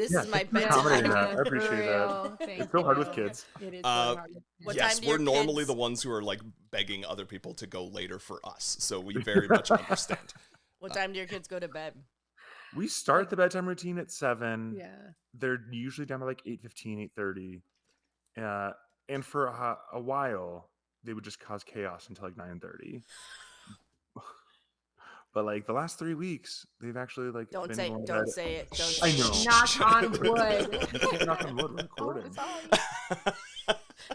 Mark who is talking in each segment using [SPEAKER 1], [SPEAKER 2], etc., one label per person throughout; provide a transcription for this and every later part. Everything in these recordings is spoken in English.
[SPEAKER 1] This
[SPEAKER 2] Yeah,
[SPEAKER 1] is my
[SPEAKER 2] thanks for
[SPEAKER 1] bedtime.
[SPEAKER 2] accommodating that. I
[SPEAKER 3] For
[SPEAKER 2] appreciate
[SPEAKER 3] real.
[SPEAKER 2] that.
[SPEAKER 3] Thank
[SPEAKER 2] It's so hard with
[SPEAKER 3] you.
[SPEAKER 2] kids.
[SPEAKER 3] It is really hard.
[SPEAKER 1] What
[SPEAKER 4] Yes,
[SPEAKER 1] time do your
[SPEAKER 4] we're normally
[SPEAKER 1] kids-
[SPEAKER 4] the ones who are like begging other people to go later for us, so we very much understand.
[SPEAKER 1] What time do your kids go to bed?
[SPEAKER 2] We start the bedtime routine at 7.
[SPEAKER 3] Yeah.
[SPEAKER 2] They're usually down by like 8:15, 8:30. And for a while, they would just cause chaos until like 9:30. But like the last 3 weeks, they've actually like
[SPEAKER 1] Don't
[SPEAKER 2] been
[SPEAKER 1] say
[SPEAKER 2] going to
[SPEAKER 1] don't
[SPEAKER 2] bed.
[SPEAKER 1] say it. Don't
[SPEAKER 2] I
[SPEAKER 1] say
[SPEAKER 2] know.
[SPEAKER 1] it.
[SPEAKER 3] Knock on wood.
[SPEAKER 2] You can't knock on wood. We're
[SPEAKER 3] Oh,
[SPEAKER 2] recording.
[SPEAKER 3] sorry.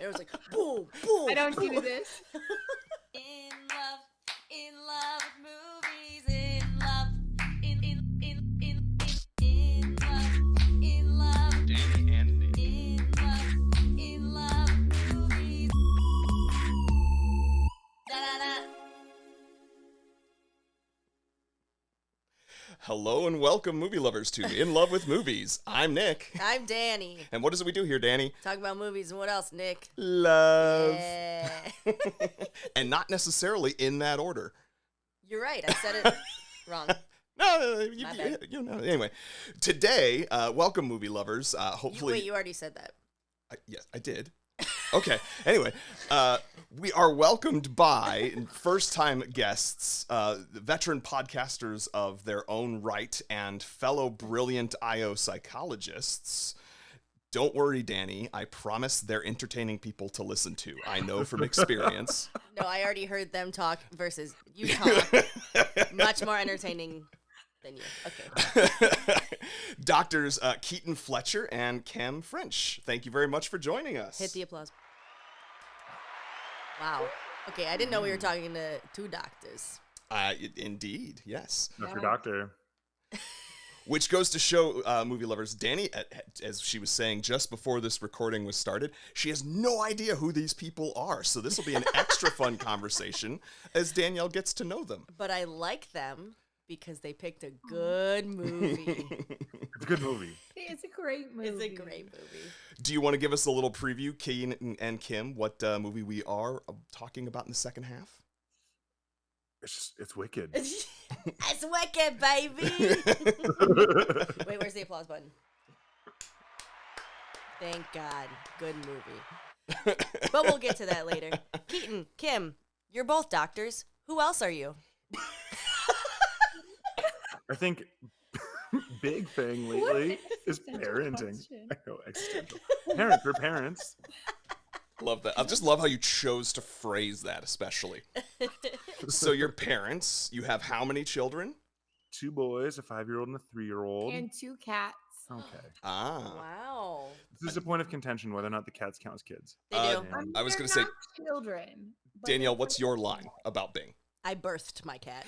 [SPEAKER 1] It was like boom, boom.
[SPEAKER 3] I don't do this.
[SPEAKER 1] In love with movies, in love, in love,
[SPEAKER 5] Dani and Nic.
[SPEAKER 1] in love with movies. Da-da-da.
[SPEAKER 4] Hello and welcome, movie lovers, to In Love with Movies. I'm Nick.
[SPEAKER 1] I'm Dani.
[SPEAKER 4] And what is it we do here, Dani?
[SPEAKER 1] Talk about movies and what else, Nick?
[SPEAKER 4] Love.
[SPEAKER 1] Yeah.
[SPEAKER 4] And not necessarily in that order.
[SPEAKER 1] You're right. I said it wrong.
[SPEAKER 4] No,
[SPEAKER 1] My bad.
[SPEAKER 4] you know. Anyway, today, welcome, movie lovers. Hopefully,
[SPEAKER 1] You already said that.
[SPEAKER 4] yes, I did. Okay. Anyway, we are welcomed by first-time guests, veteran podcasters of their own right, and fellow brilliant IO psychologists. Don't worry, Dani. I promise they're entertaining people to listen to. I know from experience.
[SPEAKER 1] No, I already heard them talk versus you talk. Much more entertaining than you. Okay.
[SPEAKER 4] Doctors Keaton Fletcher and Cam French. Thank you very much for joining us.
[SPEAKER 1] Hit the applause. Wow. Okay, I didn't know we were talking to two doctors.
[SPEAKER 4] Indeed, yes.
[SPEAKER 2] That's your doctor.
[SPEAKER 4] Which goes to show, movie lovers, Dani, as she was saying just before this recording was started, she has no idea who these people are. So this will be an extra fun conversation as Danielle gets to know them.
[SPEAKER 1] But I like them because they picked a good movie.
[SPEAKER 2] It's a good movie.
[SPEAKER 3] It's a great movie.
[SPEAKER 1] It's a great movie.
[SPEAKER 4] Do you want to give us a little preview, Keaton and Kim, what movie we are talking about in the second half?
[SPEAKER 2] It's wicked.
[SPEAKER 1] It's wicked, baby. Wait, where's the applause button? Thank God. Good movie. But we'll get to that later. Keaton, Kim, you're both doctors. Who else are you?
[SPEAKER 2] I think big thing
[SPEAKER 3] What
[SPEAKER 2] lately
[SPEAKER 3] an
[SPEAKER 2] is
[SPEAKER 3] existential
[SPEAKER 2] parenting.
[SPEAKER 3] question.
[SPEAKER 2] I know, existential. Parents, we're parents.
[SPEAKER 4] Love that. I just love how you chose to phrase that, especially. So your parents, you have how many children?
[SPEAKER 2] 2 boys, a 5-year-old and a 3-year-old.
[SPEAKER 3] And 2 cats.
[SPEAKER 2] Okay.
[SPEAKER 4] Ah.
[SPEAKER 1] Wow.
[SPEAKER 2] This is a point of contention whether or not the cats count as kids.
[SPEAKER 1] They
[SPEAKER 4] Uh,
[SPEAKER 1] do.
[SPEAKER 2] And
[SPEAKER 4] I was
[SPEAKER 3] They're
[SPEAKER 4] gonna say-
[SPEAKER 3] not children. but
[SPEAKER 4] Danielle,
[SPEAKER 3] they're
[SPEAKER 4] what's your line about Bing?
[SPEAKER 1] I birthed my cat.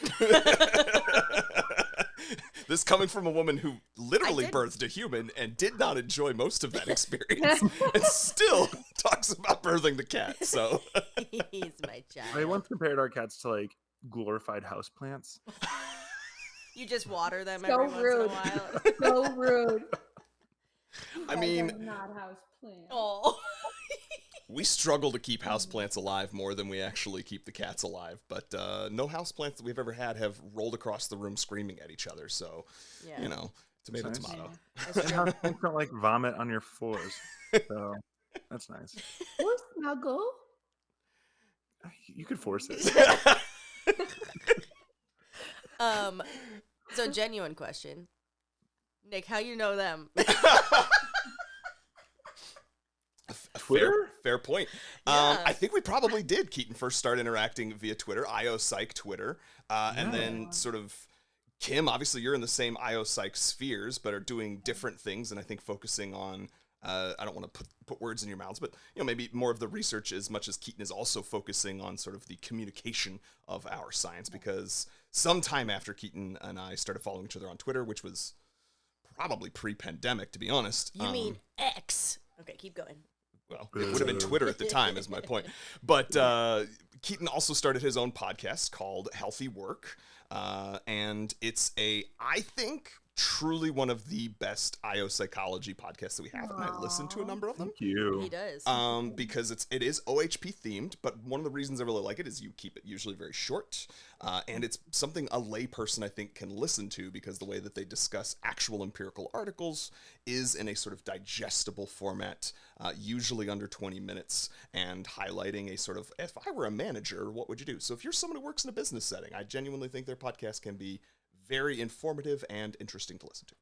[SPEAKER 4] This coming from a woman who literally
[SPEAKER 1] did.
[SPEAKER 4] birthed a human and did not enjoy most of that experience and still talks about birthing the cat. So
[SPEAKER 1] He's my child.
[SPEAKER 2] I once compared our cats to like glorified houseplants.
[SPEAKER 1] You just water them
[SPEAKER 3] So
[SPEAKER 1] every
[SPEAKER 3] rude.
[SPEAKER 1] once in a while.
[SPEAKER 3] so rude.
[SPEAKER 4] I mean,
[SPEAKER 3] not house plants.
[SPEAKER 1] Oh.
[SPEAKER 4] we struggle to keep houseplants alive more than we actually keep the cats alive. But no houseplants that we've ever had have rolled across the room screaming at each other. So,
[SPEAKER 1] Yeah.
[SPEAKER 4] you know, tomato,
[SPEAKER 2] Nice.
[SPEAKER 4] tomato.
[SPEAKER 1] That's
[SPEAKER 2] And
[SPEAKER 1] true.
[SPEAKER 2] houseplants don't like vomit on your floors. So that's nice.
[SPEAKER 3] Or snuggle.
[SPEAKER 2] You could force it.
[SPEAKER 1] So genuine question. Nick, how you know them?
[SPEAKER 2] Twitter?
[SPEAKER 4] Fair point.
[SPEAKER 1] Yeah.
[SPEAKER 4] I think we probably did, Keaton, first start interacting via Twitter, IO Psych Twitter. And then sort of, Kim, obviously you're in the same IO Psych spheres, but are doing different things, and I think focusing on, I don't want to put words in your mouths, but you know, maybe more of the research as much as Keaton is also focusing on sort of the communication of our science, because sometime after Keaton and I started following each other on Twitter, which was probably pre-pandemic, to be honest.
[SPEAKER 1] You mean X? Okay, keep going.
[SPEAKER 4] Well, it would have been Twitter at the time, is my point. But Keaton also started his own podcast called Healthy Work. And it's I think, truly one of the best IO psychology podcasts that we have, and I listen to a number of them.
[SPEAKER 2] Thank you.
[SPEAKER 1] He does.
[SPEAKER 4] Because it is OHP themed, but one of the reasons I really like it is you keep it usually very short, and it's something a layperson I think can listen to, because the way that they discuss actual empirical articles is in a sort of digestible format, usually under 20 minutes, and highlighting a sort of, if I were a manager, what would you do? So if you're someone who works in a business setting, I genuinely think their podcast can be very informative and interesting to listen to.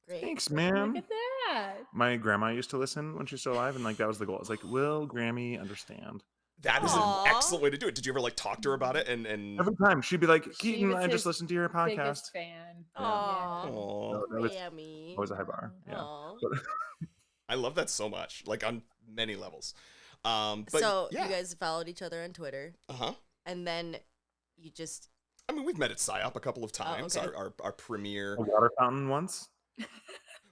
[SPEAKER 1] Great.
[SPEAKER 2] Thanks, man.
[SPEAKER 3] Look at that.
[SPEAKER 2] My grandma used to listen when she was still alive, and like that was the goal. It's like, will Grammy understand?
[SPEAKER 4] That is
[SPEAKER 1] Aw.
[SPEAKER 4] an excellent way to do it. Did you ever like talk to her about it? And
[SPEAKER 2] Every time she'd be like,
[SPEAKER 3] She
[SPEAKER 2] Keaton,
[SPEAKER 3] was
[SPEAKER 2] I just
[SPEAKER 3] his
[SPEAKER 2] listened to your podcast.
[SPEAKER 3] Biggest fan.
[SPEAKER 1] Aw,
[SPEAKER 4] Aw.
[SPEAKER 2] That was
[SPEAKER 1] Grammy.
[SPEAKER 2] always a high bar. Yeah.
[SPEAKER 1] Aw.
[SPEAKER 4] I love that so much, like on many levels. But
[SPEAKER 1] So
[SPEAKER 4] yeah.
[SPEAKER 1] you guys followed each other on Twitter,
[SPEAKER 4] Uh-huh.
[SPEAKER 1] and then you just
[SPEAKER 4] I mean, we've met at PsyOp a couple of times.
[SPEAKER 1] okay.
[SPEAKER 4] Our premiere
[SPEAKER 2] A water fountain once.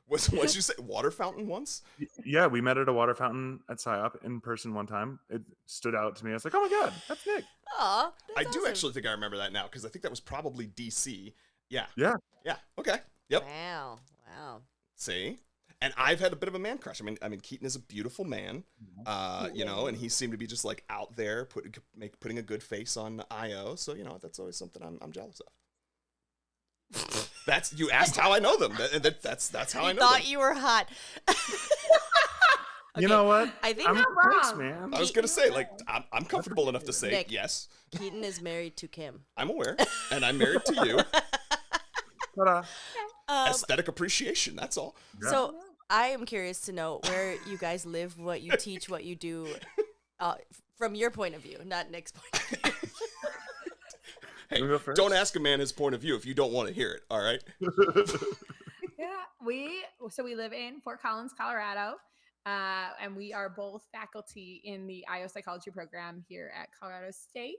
[SPEAKER 4] what'd you say? Water fountain once?
[SPEAKER 2] Yeah, we met at a water fountain at PsyOp in person one time. It stood out to me. I was like, oh my God, that's Nick.
[SPEAKER 1] aw.
[SPEAKER 4] I
[SPEAKER 1] that's
[SPEAKER 4] do
[SPEAKER 1] awesome.
[SPEAKER 4] actually think I remember that now, because I think that was probably DC. Yeah.
[SPEAKER 2] Yeah.
[SPEAKER 4] Yeah. Okay. Yep.
[SPEAKER 1] Wow.
[SPEAKER 4] See? And I've had a bit of a man crush. I mean, Keaton is a beautiful man, you know, and he seemed to be just like out there putting a good face on IO. So, you know, that's always something I'm jealous of. You asked how I know them. That's how I know
[SPEAKER 1] Thought
[SPEAKER 4] them.
[SPEAKER 1] you were hot.
[SPEAKER 2] You know what?
[SPEAKER 1] I think
[SPEAKER 2] I'm
[SPEAKER 3] not
[SPEAKER 2] thanks,
[SPEAKER 3] wrong.
[SPEAKER 2] man.
[SPEAKER 4] I was gonna say, like, I'm comfortable enough to say
[SPEAKER 1] Nick.
[SPEAKER 4] yes.
[SPEAKER 1] Keaton is married to Kim.
[SPEAKER 4] I'm aware, and I'm married to you.
[SPEAKER 2] Ta-da.
[SPEAKER 4] Aesthetic appreciation. That's all.
[SPEAKER 2] Yeah.
[SPEAKER 1] So I am curious to know where you guys live, what you teach, what you do, from your point of view, not Nick's point of view.
[SPEAKER 4] Hey,
[SPEAKER 2] You wanna go first?
[SPEAKER 4] don't ask a man his point of view if you don't want to hear it. All right.
[SPEAKER 3] Yeah, we live in Fort Collins, Colorado, and we are both faculty in the IO psychology program here at Colorado State,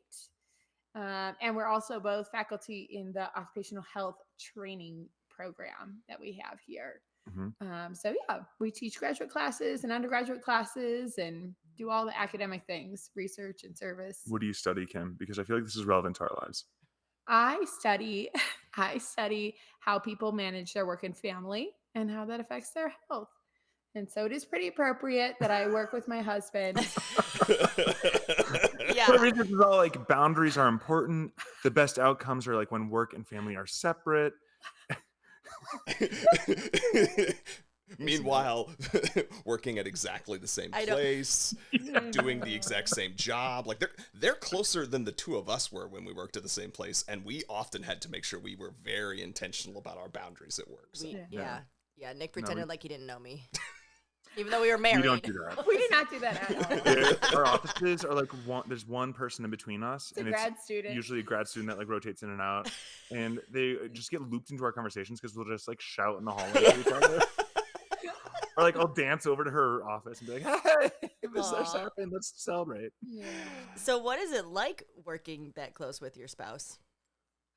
[SPEAKER 3] and we're also both faculty in the occupational health training program that we have here. So yeah, we teach graduate classes and undergraduate classes and do all the academic things, research and service.
[SPEAKER 2] What do you study, Kim? Because I feel like this is relevant to our lives.
[SPEAKER 3] I study how people manage their work and family and how that affects their health. And so it is pretty appropriate that I work with my husband.
[SPEAKER 1] Yeah.
[SPEAKER 2] But research is all like boundaries are important. The best outcomes are like when work and family are separate.
[SPEAKER 4] Meanwhile, working at exactly the same place, doing the exact same job. Like they're closer than the two of us were when we worked at the same place, and we often had to make sure we were very intentional about our boundaries at work. So.
[SPEAKER 1] Yeah. Nick pretended like he didn't know me, even though we were married.
[SPEAKER 2] We don't do that.
[SPEAKER 3] We do not do that at all.
[SPEAKER 2] Our offices are like there's one person in between us,
[SPEAKER 3] It's a
[SPEAKER 2] and
[SPEAKER 3] grad student.
[SPEAKER 2] usually a grad student that like rotates in and out, and they just get looped into our conversations because we'll just like shout in the hallway at each other. Or like I'll dance over to her office and be like, "Hey, this just happened. Let's celebrate."
[SPEAKER 3] Yeah.
[SPEAKER 1] So what is it like working that close with your spouse?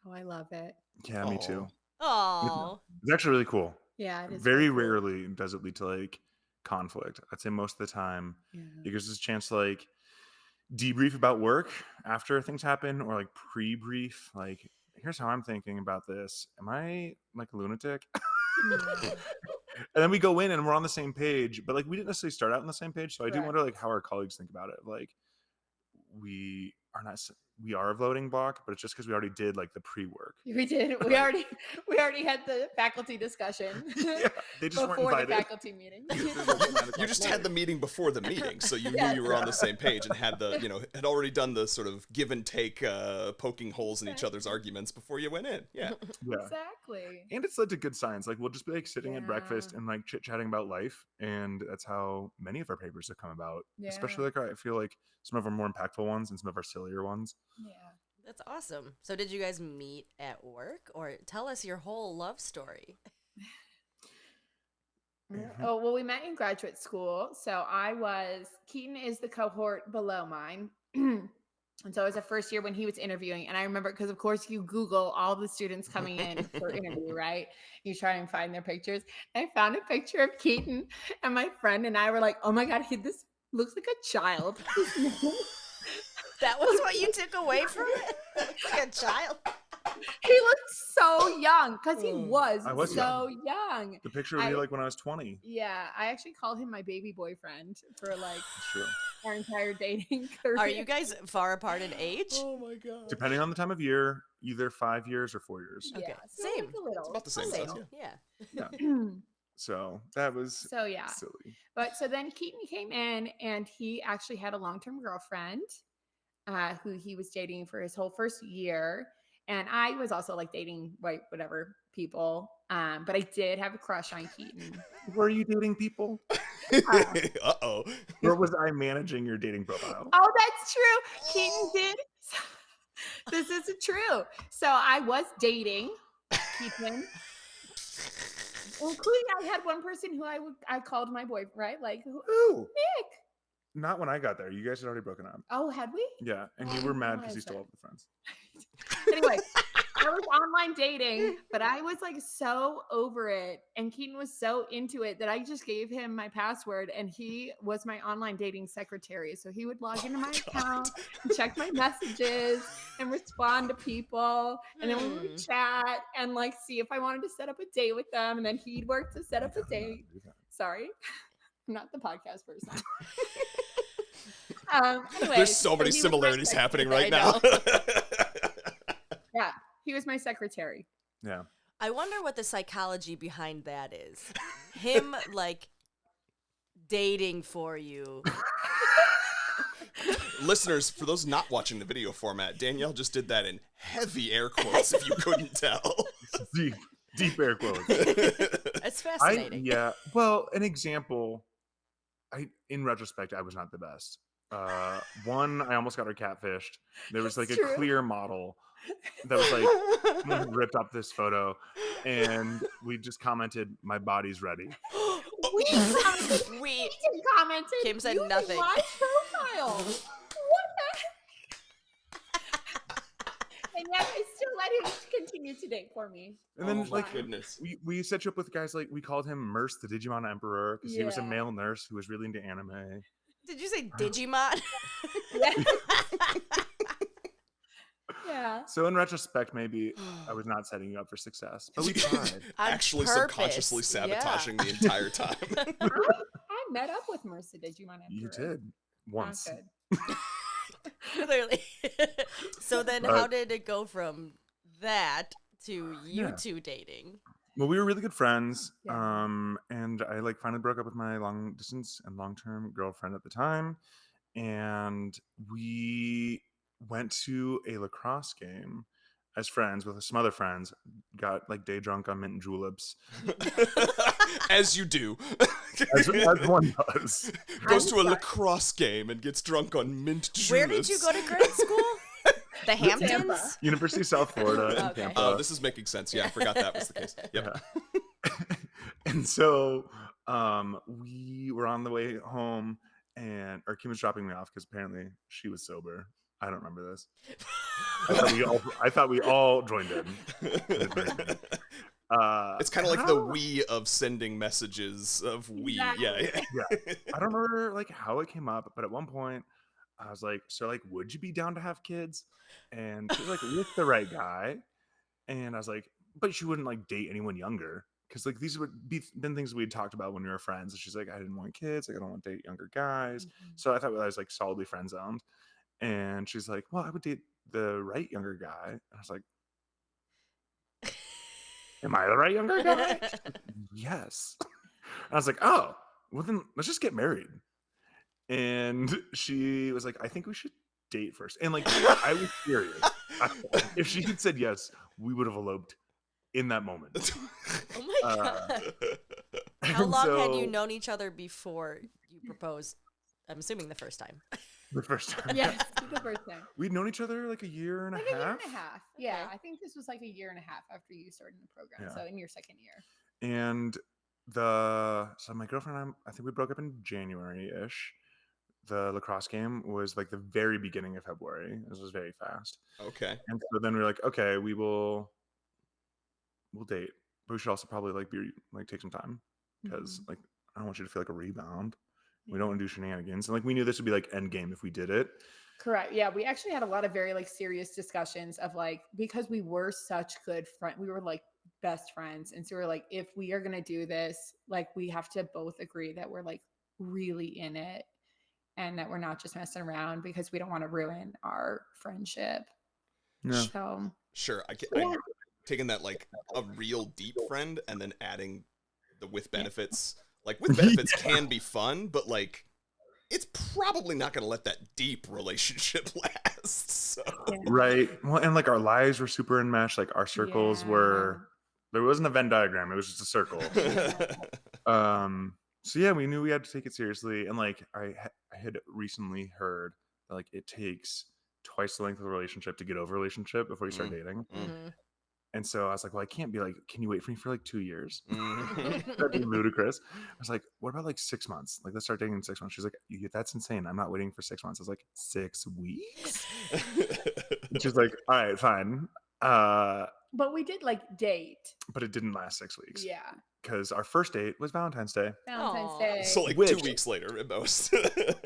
[SPEAKER 3] Oh, I love it.
[SPEAKER 2] Yeah, me too.
[SPEAKER 1] Oh,
[SPEAKER 2] It's actually really cool.
[SPEAKER 3] Yeah, it is.
[SPEAKER 2] Very rarely does it lead to like conflict. I'd say most of the time it gives us a chance to like debrief about work after things happen, or like pre-brief. Like, here's how I'm thinking about this. Am I like a lunatic? And then we go in and we're on the same page, but like we didn't necessarily start out on the same page. So I do
[SPEAKER 3] Correct.
[SPEAKER 2] wonder like how our colleagues think about it. Like we are a voting block, but it's just because we already did like the pre-work.
[SPEAKER 3] We did. We already had the faculty discussion
[SPEAKER 2] They just weren't
[SPEAKER 3] before the
[SPEAKER 2] invited.
[SPEAKER 3] faculty meeting.
[SPEAKER 4] You just had the meeting before the meeting, so you knew you were on the same page and had had already done the sort of give and take, poking holes in each other's arguments before you went in. Yeah.
[SPEAKER 2] Yeah.
[SPEAKER 3] Exactly.
[SPEAKER 2] And it's led to good science. Like we'll just be like sitting at breakfast
[SPEAKER 3] Yeah.
[SPEAKER 2] and like chit-chatting about life, and that's how many of our papers have come about.
[SPEAKER 3] Yeah.
[SPEAKER 2] Especially like I feel like some of our more impactful ones and some of our sillier ones.
[SPEAKER 3] Yeah.
[SPEAKER 1] that's awesome. So did you guys meet at work, or tell us your whole love story?
[SPEAKER 3] Oh, well, we met in graduate school. So Keaton is the cohort below mine. And so it was the first year when he was interviewing. And I remember, because of course you Google all the students coming in for interview, right? You try and find their pictures. I found a picture of Keaton, and my friend and I were like, oh my God, this looks like a child.
[SPEAKER 1] That was what you took away from it? Looks like a child.
[SPEAKER 3] He looked so young because he was,
[SPEAKER 2] I was
[SPEAKER 3] so young.
[SPEAKER 2] The picture of me like when I was 20.
[SPEAKER 3] Yeah, I actually called him my baby boyfriend for like
[SPEAKER 2] That's true.
[SPEAKER 3] our entire dating career.
[SPEAKER 1] Are you guys far apart in age?
[SPEAKER 4] Oh my god.
[SPEAKER 2] Depending on the time of year, either 5 years or 4 years.
[SPEAKER 1] Okay,
[SPEAKER 3] so
[SPEAKER 1] same.
[SPEAKER 3] like a little,
[SPEAKER 4] It's about the same size,
[SPEAKER 1] Yeah.
[SPEAKER 2] Yeah. So that was
[SPEAKER 3] So yeah,
[SPEAKER 2] silly.
[SPEAKER 3] but so then Keaton came in and he actually had a long-term girlfriend who he was dating for his whole first year. And I was also like dating whatever people. But I did have a crush on Keaton.
[SPEAKER 2] Were you dating people?
[SPEAKER 4] Uh-oh.
[SPEAKER 2] Or was I managing your dating profile?
[SPEAKER 3] Oh, that's true. Keaton did. This is true. So I was dating Keaton. Including I had one person who I called my boyfriend, right? Like
[SPEAKER 2] Ooh,
[SPEAKER 3] Nick.
[SPEAKER 2] not when I got there. You guys had already broken up.
[SPEAKER 3] Oh, had we?
[SPEAKER 2] Yeah, and you
[SPEAKER 3] Oh,
[SPEAKER 2] were mad because
[SPEAKER 3] was
[SPEAKER 2] you still
[SPEAKER 3] it?
[SPEAKER 2] have the friends.
[SPEAKER 3] Anyway, I was online dating, but I was like so over it. And Keaton was so into it that I just gave him my password and he was my online dating secretary. So he would log into my account and check my messages and respond to people. And then we would chat and like see if I wanted to set up a date with them. And then he'd work to set up a date. Sorry, I'm not the podcast person. Anyway,
[SPEAKER 4] There's so many
[SPEAKER 3] he was my
[SPEAKER 4] similarities happening right
[SPEAKER 1] I
[SPEAKER 4] now.
[SPEAKER 3] Yeah, he was my secretary.
[SPEAKER 2] Yeah.
[SPEAKER 1] I wonder what the psychology behind that is. Him like dating for you.
[SPEAKER 4] Listeners, for those not watching the video format, Danielle just did that in heavy air quotes if you couldn't tell.
[SPEAKER 2] Deep air quotes.
[SPEAKER 1] It's fascinating.
[SPEAKER 2] Yeah. Well, an example. In retrospect, I was not the best. One, I almost got her catfished. There was like a
[SPEAKER 3] True.
[SPEAKER 2] clear model that was like someone ripped up this photo, and we just commented, "My body's ready."
[SPEAKER 3] We commented.
[SPEAKER 1] We
[SPEAKER 3] Keaton commented.
[SPEAKER 1] Kim said
[SPEAKER 3] using
[SPEAKER 1] nothing.
[SPEAKER 3] My profile. What the heck? And yet I still let him continue to date for me.
[SPEAKER 2] And then,
[SPEAKER 4] Oh my
[SPEAKER 2] like,
[SPEAKER 4] goodness.
[SPEAKER 2] we set you up with guys like we called him Merce, the Digimon Emperor, because he was a
[SPEAKER 3] Yeah.
[SPEAKER 2] male nurse who was really into anime.
[SPEAKER 1] Did you say Digimon?
[SPEAKER 3] Yeah. Yeah.
[SPEAKER 2] So in retrospect, maybe I was not setting you up for success, but we tried.
[SPEAKER 1] On
[SPEAKER 4] Actually
[SPEAKER 1] purpose,
[SPEAKER 4] subconsciously
[SPEAKER 1] yeah.
[SPEAKER 4] sabotaging the entire time.
[SPEAKER 3] I met up with Mercy Digimon Emperor.
[SPEAKER 2] You did once.
[SPEAKER 3] Not good.
[SPEAKER 1] Clearly. So then how did it go from that to you
[SPEAKER 2] Yeah.
[SPEAKER 1] two dating?
[SPEAKER 2] Well, we were really good friends,
[SPEAKER 3] Yeah.
[SPEAKER 2] and I like finally broke up with my long distance and long term girlfriend at the time, and we went to a lacrosse game as friends with some other friends. Got like day drunk on mint and juleps,
[SPEAKER 4] As you do.
[SPEAKER 2] as one does.
[SPEAKER 4] Goes to a lacrosse game and gets drunk on mint juleps.
[SPEAKER 1] Where did you go to grade school? The Hamptons?
[SPEAKER 3] Tampa.
[SPEAKER 2] University of South Florida in
[SPEAKER 1] Okay.
[SPEAKER 2] Tampa.
[SPEAKER 4] Oh, this is making sense. Yeah, I forgot that was the case. Yep.
[SPEAKER 2] Yeah. And so we were on the way home, and or Kim was dropping me off because apparently she was sober. I don't remember this. I thought we all joined in.
[SPEAKER 4] It's kind of like the we of sending messages of we.
[SPEAKER 3] Exactly.
[SPEAKER 4] Yeah.
[SPEAKER 2] I don't remember like how it came up, but at one point I was like, "So like, would you be down to have kids?" And she was like, "With the right guy." And I was like, "But you wouldn't like date anyone younger." Because like these would been things we had talked about when we were friends. And she's like, "I didn't want kids. Like I don't want to date younger guys." So I thought I was like solidly friend zoned. And she's like, "Well, I would date the right younger guy." And I was like, "Am I the right younger guy?" Yes. And I was like, "Oh, well then let's just get married." And she was like, "I think we should date first." And like I was serious. If she had said yes, we would have eloped in that moment.
[SPEAKER 1] Oh my god. How
[SPEAKER 2] And
[SPEAKER 1] long had you
[SPEAKER 2] so-
[SPEAKER 1] known each other before you proposed? I'm assuming the first time.
[SPEAKER 2] The first time.
[SPEAKER 3] Yes, the first time.
[SPEAKER 2] We'd known each other like a year and
[SPEAKER 3] Like
[SPEAKER 2] a
[SPEAKER 3] a year
[SPEAKER 2] half.
[SPEAKER 3] and a half. Yeah,
[SPEAKER 1] Okay.
[SPEAKER 3] I think this was like a year and a half after you started the program.
[SPEAKER 2] Yeah.
[SPEAKER 3] So in your second year.
[SPEAKER 2] And so my girlfriend and I think we broke up in January-ish. The lacrosse game was like the very beginning of February. This was very fast.
[SPEAKER 4] Okay.
[SPEAKER 2] And so then we were like, okay, we'll date. But we should also probably like take some time. Because like I don't want you to feel like a rebound. We don't want to do shenanigans. And like we knew this would be like end game if we did it.
[SPEAKER 3] Correct. Yeah, we actually had a lot of very like serious discussions of like, because we were such good friends, we were like best friends, and so we're like, if we are gonna do this, like we have to both agree that we're like really in it and that we're not just messing around, because we don't want to ruin our friendship.
[SPEAKER 2] No.
[SPEAKER 3] So
[SPEAKER 4] Sure, I taking that like a real deep friend and then adding the with benefits. Like with benefits can be fun, but like it's probably not going to let that deep relationship last. So.
[SPEAKER 2] Right. Well, and like our lives were super enmeshed. Like our circles were. There wasn't a Venn diagram. It was just a circle. So yeah, we knew we had to take it seriously, and like I had recently heard that like it takes twice the length of the relationship to get over a relationship before you start dating. And so I was like, well, I can't be like, can you wait for me for like 2 years? That'd be ludicrous. I was like, what about like 6 months? Like, let's start dating in 6 months. She's like, that's insane. I'm not waiting for 6 months. I was like, 6 weeks? She's like, all right, fine.
[SPEAKER 3] but we did like date.
[SPEAKER 2] But it didn't last 6 weeks.
[SPEAKER 3] Yeah.
[SPEAKER 2] Because our first date was Valentine's Day.
[SPEAKER 3] Valentine's Day.
[SPEAKER 4] So like 2 weeks later at most.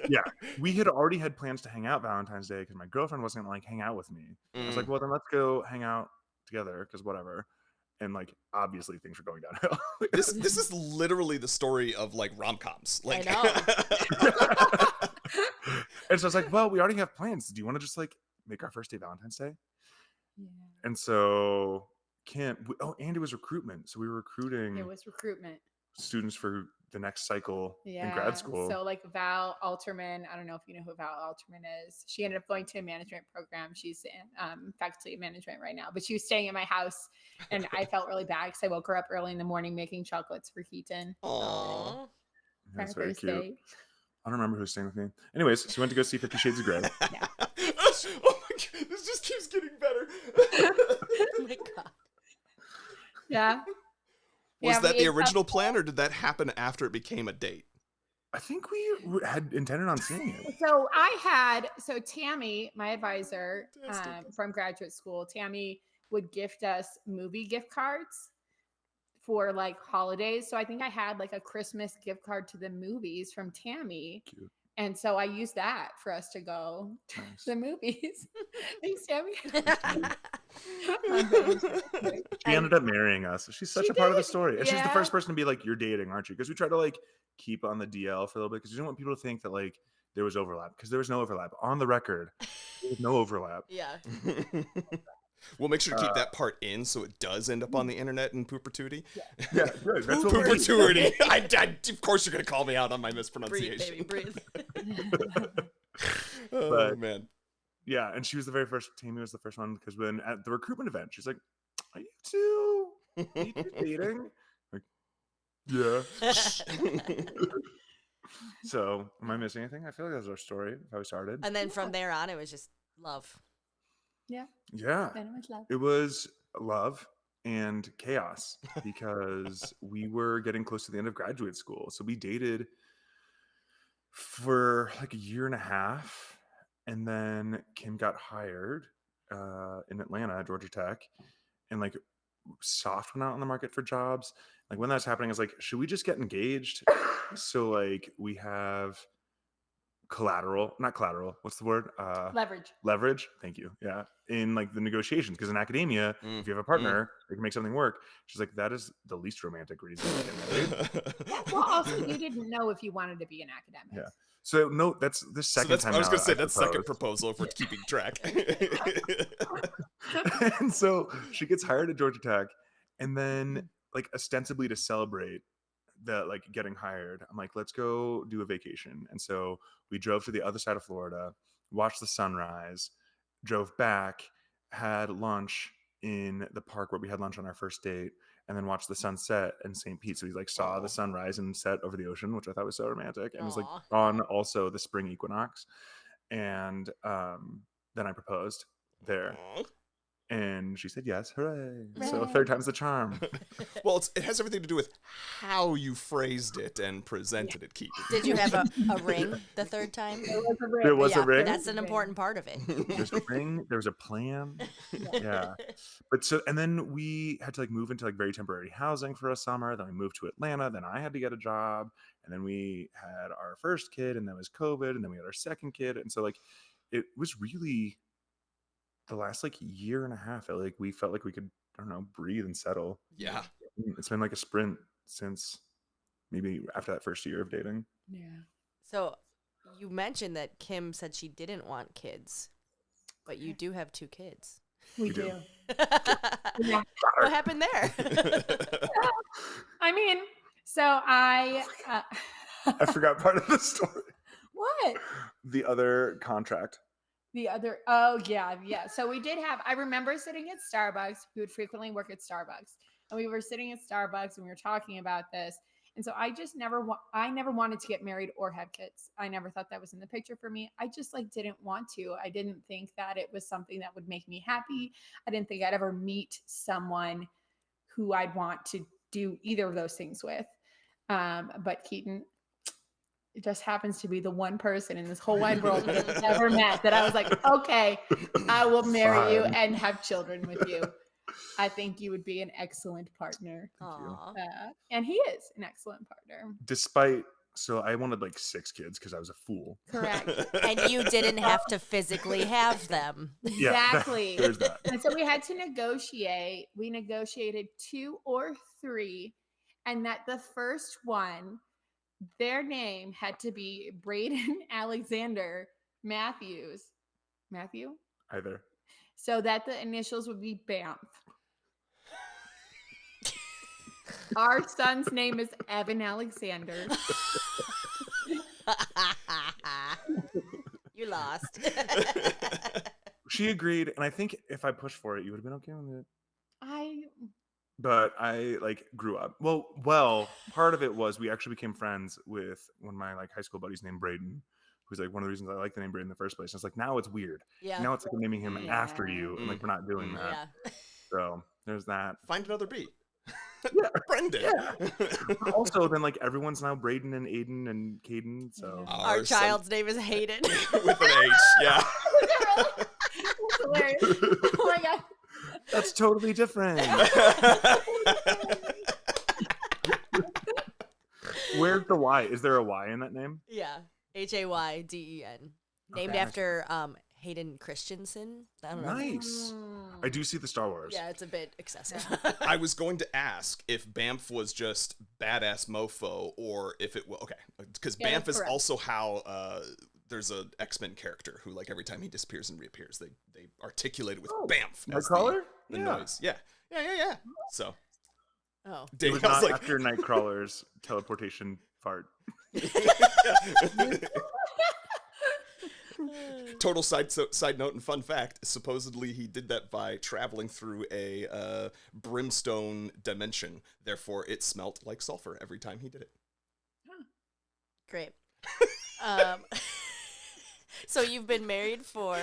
[SPEAKER 2] Yeah. We had already had plans to hang out Valentine's Day because my girlfriend wasn't gonna like hang out with me. I was like, well, then let's go hang out together because whatever. And like obviously things were going downhill.
[SPEAKER 4] this is literally the story of like rom-coms. Like
[SPEAKER 1] I know.
[SPEAKER 2] And so I was like, well, we already have plans. Do you want to just like make our first day Valentine's Day?
[SPEAKER 3] Yeah.
[SPEAKER 2] And so and it was recruitment. So we were recruiting
[SPEAKER 3] It was recruitment.
[SPEAKER 2] students for the next cycle in grad school.
[SPEAKER 3] So like Val Alterman, I don't know if you know who Val Alterman is. She ended up going to a management program. She's in faculty of management right now, but she was staying at my house, and I felt really bad because I woke her up early in the morning making chocolates for Keaton.
[SPEAKER 4] Aww.
[SPEAKER 2] That's very cute. I don't remember who's staying with me. Anyways, so we went to go see 50 Shades of Grey.
[SPEAKER 3] Yeah.
[SPEAKER 4] Oh my god, this just keeps getting better.
[SPEAKER 1] Oh my god.
[SPEAKER 3] Yeah.
[SPEAKER 4] Was that the original plan, or did that happen after it became a date?
[SPEAKER 2] I think we had intended on seeing it.
[SPEAKER 3] So Tammy, my advisor from graduate school, Tammy would gift us movie gift cards for like holidays. So I think I had like a Christmas gift card to the movies from Tammy.
[SPEAKER 2] Cute.
[SPEAKER 3] And so I used that for us to go to the movies. Thanks, Tammy.
[SPEAKER 2] She ended up marrying us. She's such a part of the story. And she's the
[SPEAKER 3] Yeah.
[SPEAKER 2] first person to be like, you're dating, aren't you? Because we try to like keep on the DL for a little bit because we didn't want people to think that like there was overlap, because there was no overlap. On the record, there was no overlap.
[SPEAKER 1] Yeah.
[SPEAKER 4] We'll make sure to keep that part in so it does end up on the internet in poopertuity.
[SPEAKER 2] Yeah, good. That's what we need.
[SPEAKER 4] Poopertuity. Of course you're going to call me out on my mispronunciation.
[SPEAKER 1] Breathe, baby, breathe.
[SPEAKER 4] Oh, man.
[SPEAKER 2] Yeah, and she was the very first. Tammy was the first one because when at the recruitment event, she's like, "Are you two dating?" Like, yeah. So, am I missing anything? I feel like that was our story. Of how we started.
[SPEAKER 1] And then from there on, it was just love.
[SPEAKER 3] Yeah.
[SPEAKER 2] Yeah,
[SPEAKER 3] Then it was love.
[SPEAKER 2] it was love and chaos because we were getting close to the end of graduate school. So we dated for like a year and a half, and then Kim got hired in Atlanta at Georgia Tech, and like Soft went out on the market for jobs. Like when that was happening, I was like, should we just get engaged? So like we have not collateral. What's the word? Leverage. Thank you. Yeah. In like the negotiations, because in academia, if you have a partner, they can make something work. She's like, that is the least romantic reason to get married.
[SPEAKER 3] Well, also you didn't know if you wanted to be an academic.
[SPEAKER 2] Yeah. So no, that's the second time.
[SPEAKER 4] I was going to say
[SPEAKER 2] that's
[SPEAKER 4] second proposal if we're keeping track.
[SPEAKER 2] And so she gets hired at Georgia Tech, and then like ostensibly to celebrate that like getting hired, I'm like, let's go do a vacation. And so we drove to the other side of Florida, watched the sunrise, drove back, had lunch in the park where we had lunch on our first date, and then watched the sunset in St. Pete. So we like saw the sunrise and set over the ocean, which I thought was so romantic. And it was like on also the spring equinox. And then I proposed there. And she said yes. Hooray. So third time's the charm.
[SPEAKER 4] Well, it has everything to do with how you phrased it and presented it, Keaton.
[SPEAKER 1] Did you have a ring the third time?
[SPEAKER 2] There was a ring.
[SPEAKER 1] That's an important part of it.
[SPEAKER 2] There's a ring. There was a plan. Yeah. But so, and then we had to like move into like very temporary housing for a summer. Then we moved to Atlanta. Then I had to get a job. And then we had our first kid, and then was COVID. And then we had our second kid. And so like, it was really the last like year and a half that like we felt like we could, I don't know, breathe and settle.
[SPEAKER 4] Yeah.
[SPEAKER 2] It's been like a sprint since maybe after that first year of dating.
[SPEAKER 3] Yeah.
[SPEAKER 1] So you mentioned that Kim said she didn't want kids, but you do have 2 kids.
[SPEAKER 3] We
[SPEAKER 2] do.
[SPEAKER 3] do. Yeah.
[SPEAKER 1] What happened there?
[SPEAKER 3] I mean, so I
[SPEAKER 2] I forgot part of the story.
[SPEAKER 3] what?
[SPEAKER 2] The other contract.
[SPEAKER 3] Oh yeah. So we did have, I remember sitting at Starbucks. We would frequently work at Starbucks, and we were sitting at Starbucks and we were talking about this. And so I just never wanted to get married or have kids. I never thought that was in the picture for me. I just like didn't want to. I didn't think that it was something that would make me happy. I didn't think I'd ever meet someone who I'd want to do either of those things with. But Keaton, it just happens to be the one person in this whole wide world that I've ever met that I was like, okay, I will marry you and have children with you. I think you would be an excellent partner.
[SPEAKER 1] Aw.
[SPEAKER 3] And he is an excellent partner.
[SPEAKER 2] Despite, so I wanted like 6 kids because I was a fool.
[SPEAKER 3] Correct.
[SPEAKER 1] And you didn't have to physically have them.
[SPEAKER 2] Yeah,
[SPEAKER 3] Exactly.
[SPEAKER 2] there's that.
[SPEAKER 3] And so we had to negotiate. We negotiated 2 or 3, and that the first one, their name had to be Braden Alexander Matthews. Matthew?
[SPEAKER 2] Either.
[SPEAKER 3] So that the initials would be BAMF. Our son's name is Evan Alexander.
[SPEAKER 1] You lost.
[SPEAKER 2] She agreed, and I think if I pushed for it, you would have been okay with it.
[SPEAKER 3] I
[SPEAKER 2] But I like grew up. Well, part of it was we actually became friends with one of my like high school buddies named Braden, who's like one of the reasons I like the name Braden in the first place. And it's like now it's weird.
[SPEAKER 1] Yeah.
[SPEAKER 2] Now it's like naming him
[SPEAKER 3] Yeah.
[SPEAKER 2] after you, and like we're not doing that.
[SPEAKER 1] Yeah.
[SPEAKER 2] So there's that.
[SPEAKER 4] Find another beat.
[SPEAKER 2] Yeah.
[SPEAKER 4] Brendan.
[SPEAKER 2] Yeah. Also, then like everyone's now Braden and Aiden and Caden. So
[SPEAKER 3] Yeah.
[SPEAKER 1] Our
[SPEAKER 4] son-
[SPEAKER 1] child's name is Hayden.
[SPEAKER 4] with an H. Yeah.
[SPEAKER 3] That's hilarious. Oh my god.
[SPEAKER 2] that's totally different. Where's the Y? Is there a Y in that name?
[SPEAKER 1] Yeah. Hayden. Named
[SPEAKER 2] Okay.
[SPEAKER 1] after Hayden Christensen. I don't know.
[SPEAKER 2] Nice. I do see the Star Wars.
[SPEAKER 1] Yeah, it's a bit excessive.
[SPEAKER 4] I was going to ask if Banff was just badass mofo or if it was okay, because
[SPEAKER 3] Yeah,
[SPEAKER 4] Banff
[SPEAKER 3] that's
[SPEAKER 4] is
[SPEAKER 3] correct.
[SPEAKER 4] also how there's a X-Men character who like every time he disappears and reappears, they articulate it with Banff as
[SPEAKER 2] Nightcrawler?
[SPEAKER 4] the
[SPEAKER 2] Yeah.
[SPEAKER 4] noise. Yeah. So
[SPEAKER 1] Oh.
[SPEAKER 2] It
[SPEAKER 4] Dave,
[SPEAKER 2] was
[SPEAKER 4] I was
[SPEAKER 2] not
[SPEAKER 4] like,
[SPEAKER 2] after Nightcrawler's teleportation fart.
[SPEAKER 4] total side note and fun fact, supposedly he did that by traveling through a brimstone dimension, therefore it smelt like sulfur every time he did it.
[SPEAKER 1] Great. So you've been married for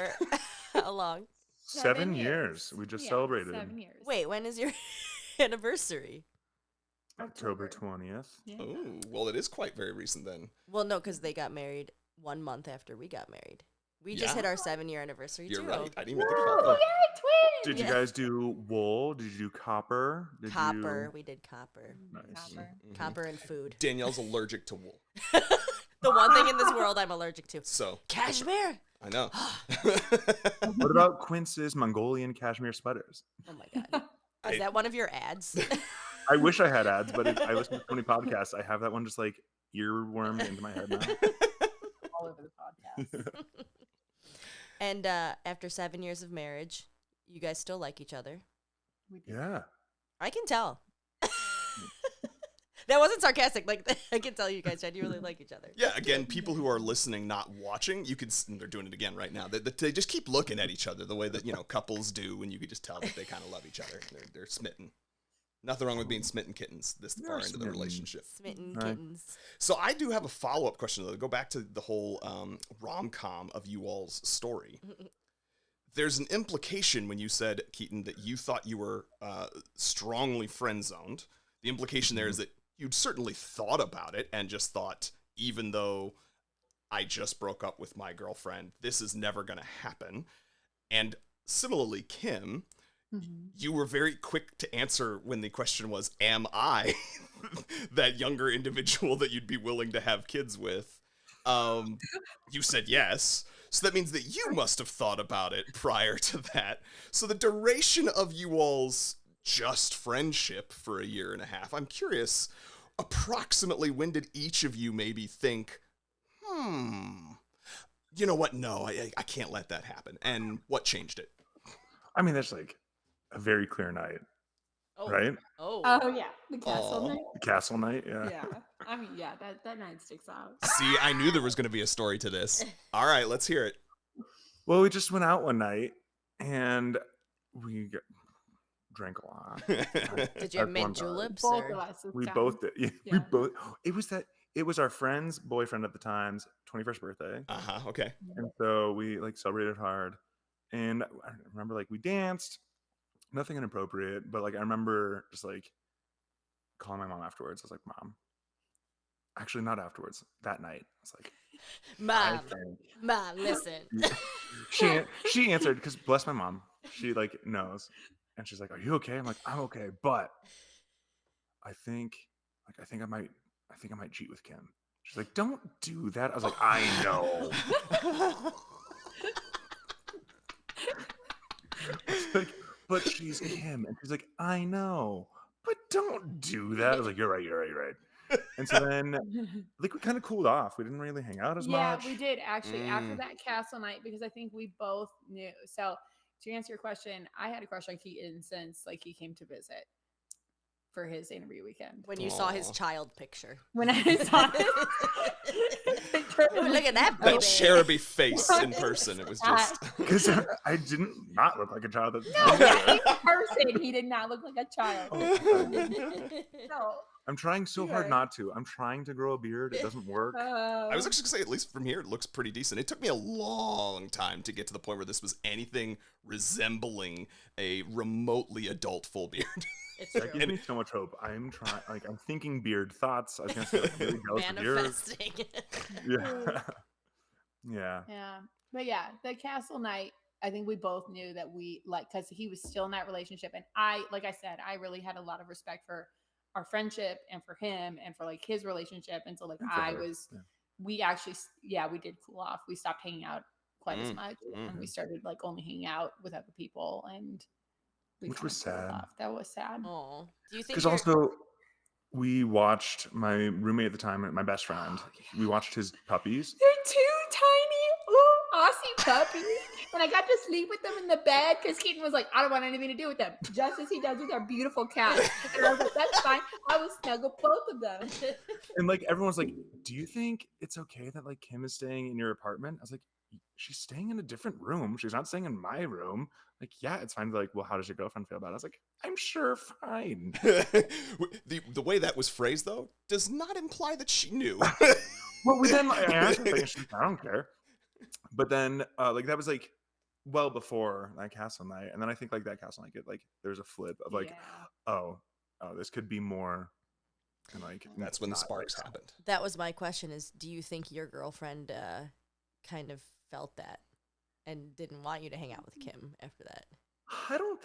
[SPEAKER 1] how long?
[SPEAKER 2] 7 years. We just celebrated.
[SPEAKER 3] 7 years.
[SPEAKER 1] Wait, when is your anniversary?
[SPEAKER 2] October 20th.
[SPEAKER 3] Yeah.
[SPEAKER 4] Oh, well, it is quite very recent then.
[SPEAKER 1] Well, no, because they got married 1 month after we got married. We just
[SPEAKER 4] Yeah.
[SPEAKER 1] hit our 7-year anniversary
[SPEAKER 4] You're
[SPEAKER 1] too.
[SPEAKER 4] right. I didn't even think about
[SPEAKER 3] Oh,
[SPEAKER 4] that.
[SPEAKER 3] yeah, twins.
[SPEAKER 2] Did you
[SPEAKER 1] Yeah.
[SPEAKER 2] guys do wool? Did you do copper? Did
[SPEAKER 1] Copper.
[SPEAKER 2] You...
[SPEAKER 1] We did copper.
[SPEAKER 2] Nice.
[SPEAKER 3] Copper.
[SPEAKER 4] Mhm.
[SPEAKER 1] Copper and food.
[SPEAKER 4] Danielle's allergic to wool,
[SPEAKER 1] The one thing in this world I'm allergic to.
[SPEAKER 4] so
[SPEAKER 1] Cashmere.
[SPEAKER 4] I know.
[SPEAKER 2] What about Quince's Mongolian cashmere sweaters?
[SPEAKER 1] Oh my god. Is that one of your ads?
[SPEAKER 2] I wish I had ads, but I listen to so many podcasts. I have that one just like earworm into my head now.
[SPEAKER 3] All over the podcast.
[SPEAKER 1] And after 7 years of marriage, you guys still like each other.
[SPEAKER 3] We do.
[SPEAKER 2] Yeah.
[SPEAKER 1] I can tell. That wasn't sarcastic. Like I can tell you guys genuinely like each other.
[SPEAKER 4] Yeah, again, people who are listening, not watching, you could. They're doing it again right now. They just keep looking at each other the way that couples do, and you could just tell that they kind of love each other. They're smitten. Nothing wrong with being smitten kittens this
[SPEAKER 2] They're
[SPEAKER 4] far into the
[SPEAKER 2] smitten.
[SPEAKER 4] relationship.
[SPEAKER 1] Smitten
[SPEAKER 2] Right.
[SPEAKER 1] kittens.
[SPEAKER 4] So I do have a follow-up question, though. To go back to the whole rom-com of you all's story. There's an implication when you said, Keaton, that you thought you were strongly friend-zoned. The implication there is that you'd certainly thought about it and just thought, even though I just broke up with my girlfriend, this is never going to happen. And similarly, Kim, you were very quick to answer when the question was, am I that younger individual that you'd be willing to have kids with? You said yes. So that means that you must have thought about it prior to that. So the duration of you all's just friendship for a year and a half, I'm curious, approximately when did each of you maybe think, you know what? No, I can't let that happen. And what changed it?
[SPEAKER 2] I mean, there's like a very clear night, right?
[SPEAKER 1] Oh.
[SPEAKER 3] Oh yeah, the castle
[SPEAKER 4] Aw.
[SPEAKER 3] night.
[SPEAKER 2] The castle night, yeah.
[SPEAKER 3] Yeah, I mean, yeah, that night sticks out.
[SPEAKER 4] See, I knew there was going to be a story to this. All right, let's hear it.
[SPEAKER 2] Well, we just went out one night and we drank a lot.
[SPEAKER 1] Did you have
[SPEAKER 2] At
[SPEAKER 1] mint
[SPEAKER 2] one time.
[SPEAKER 1] juleps?
[SPEAKER 3] Both
[SPEAKER 1] Or?
[SPEAKER 3] of us. this
[SPEAKER 2] We
[SPEAKER 3] time.
[SPEAKER 2] both did. Yeah,
[SPEAKER 3] Yeah.
[SPEAKER 2] we both. It was our friend's boyfriend at the time's 21st birthday,
[SPEAKER 4] Okay.
[SPEAKER 2] and so we like celebrated hard. And I remember like we danced, nothing inappropriate, but like I remember just like calling my mom afterwards. I was like, "Mom," actually not afterwards. That night, I was like, I
[SPEAKER 1] Mom,
[SPEAKER 2] think
[SPEAKER 1] Mom, listen.
[SPEAKER 2] she answered because bless my mom, she like knows, and she's like, "Are you okay?" I'm like, "I'm okay, but I think I might cheat with Kim." She's like, "Don't do that." I was like, "I know." It's like, but she's Kim, and she's like, "I know, but don't do that." I was like, "You're right, you're right." And so then, like, we kind of cooled off. We didn't really hang out as
[SPEAKER 3] Yeah,
[SPEAKER 2] much.
[SPEAKER 3] we did actually after
[SPEAKER 4] Mm.
[SPEAKER 3] that castle night because I think we both knew. So to answer your question, I had a crush on Keaton since like he came to visit for his interview weekend.
[SPEAKER 1] When you saw his
[SPEAKER 4] Aw.
[SPEAKER 1] child picture.
[SPEAKER 3] When I saw
[SPEAKER 1] Ooh, look at that
[SPEAKER 4] That
[SPEAKER 1] baby.
[SPEAKER 4] cheruby face in person. It was just.
[SPEAKER 2] Because I didn't not look like a child at the
[SPEAKER 3] No,
[SPEAKER 2] time.
[SPEAKER 3] in person, he did not look like a child. No.
[SPEAKER 2] I'm trying so hard
[SPEAKER 3] Good.
[SPEAKER 2] not to. I'm trying to grow a beard. It doesn't work.
[SPEAKER 4] I was actually going to say, at least from here, it looks pretty decent. It took me a long time to get to the point where this was anything resembling a remotely adult full beard.
[SPEAKER 1] It's
[SPEAKER 2] That
[SPEAKER 1] true.
[SPEAKER 2] gives me so much hope. I'm trying, like, I'm thinking beard thoughts. I was gonna say, like, I'm really jealous of yours.
[SPEAKER 1] Manifesting.
[SPEAKER 2] Yeah. Yeah.
[SPEAKER 3] Yeah. But yeah, the castle night, I think we both knew that we like because he was still in that relationship. And I, like I said, I really had a lot of respect for our friendship and for him and for like his relationship. And so like
[SPEAKER 2] And for
[SPEAKER 3] I
[SPEAKER 2] her,
[SPEAKER 3] was
[SPEAKER 2] yeah.
[SPEAKER 3] we actually we did cool off. We stopped hanging out quite as
[SPEAKER 4] Mm,
[SPEAKER 3] much and we
[SPEAKER 2] mhm.
[SPEAKER 3] started like only hanging out with other people and we
[SPEAKER 2] Which
[SPEAKER 3] kinda
[SPEAKER 2] was
[SPEAKER 3] cooled
[SPEAKER 2] sad.
[SPEAKER 3] off. That was sad.
[SPEAKER 1] Oh, do you think?
[SPEAKER 2] Because
[SPEAKER 1] You're...
[SPEAKER 2] also, we watched my roommate at the time, my best friend. We watched his puppies.
[SPEAKER 3] They're two tiny Aussie puppies. And I got to sleep with them in the bed because Keaton was like, I don't want anything to do with them. Just as he does with our beautiful cats. And I was like, that's fine. I will snuggle both of them.
[SPEAKER 2] And like everyone's like, "Do you think it's okay that like Kim is staying in your apartment?" I was like, "She's staying in a different room. She's not staying in my room." Like, yeah, it's fine. They're like, "Well, how does your girlfriend feel about it?" I was like, "I'm sure fine."
[SPEAKER 4] The way that was phrased, though, does not imply that she knew.
[SPEAKER 2] Well, we then I asked her, and she's like, "I don't care." But then, like that was like well before that castle night, and then I think like that castle night, there's a flip of like,
[SPEAKER 3] Yeah.
[SPEAKER 2] oh, this could be more, and like
[SPEAKER 4] That's when the
[SPEAKER 2] not,
[SPEAKER 4] sparks
[SPEAKER 2] like,
[SPEAKER 4] happened.
[SPEAKER 1] That was my question: is do you think your girlfriend kind of felt that and didn't want you to hang out with Kim after that?
[SPEAKER 2] I don't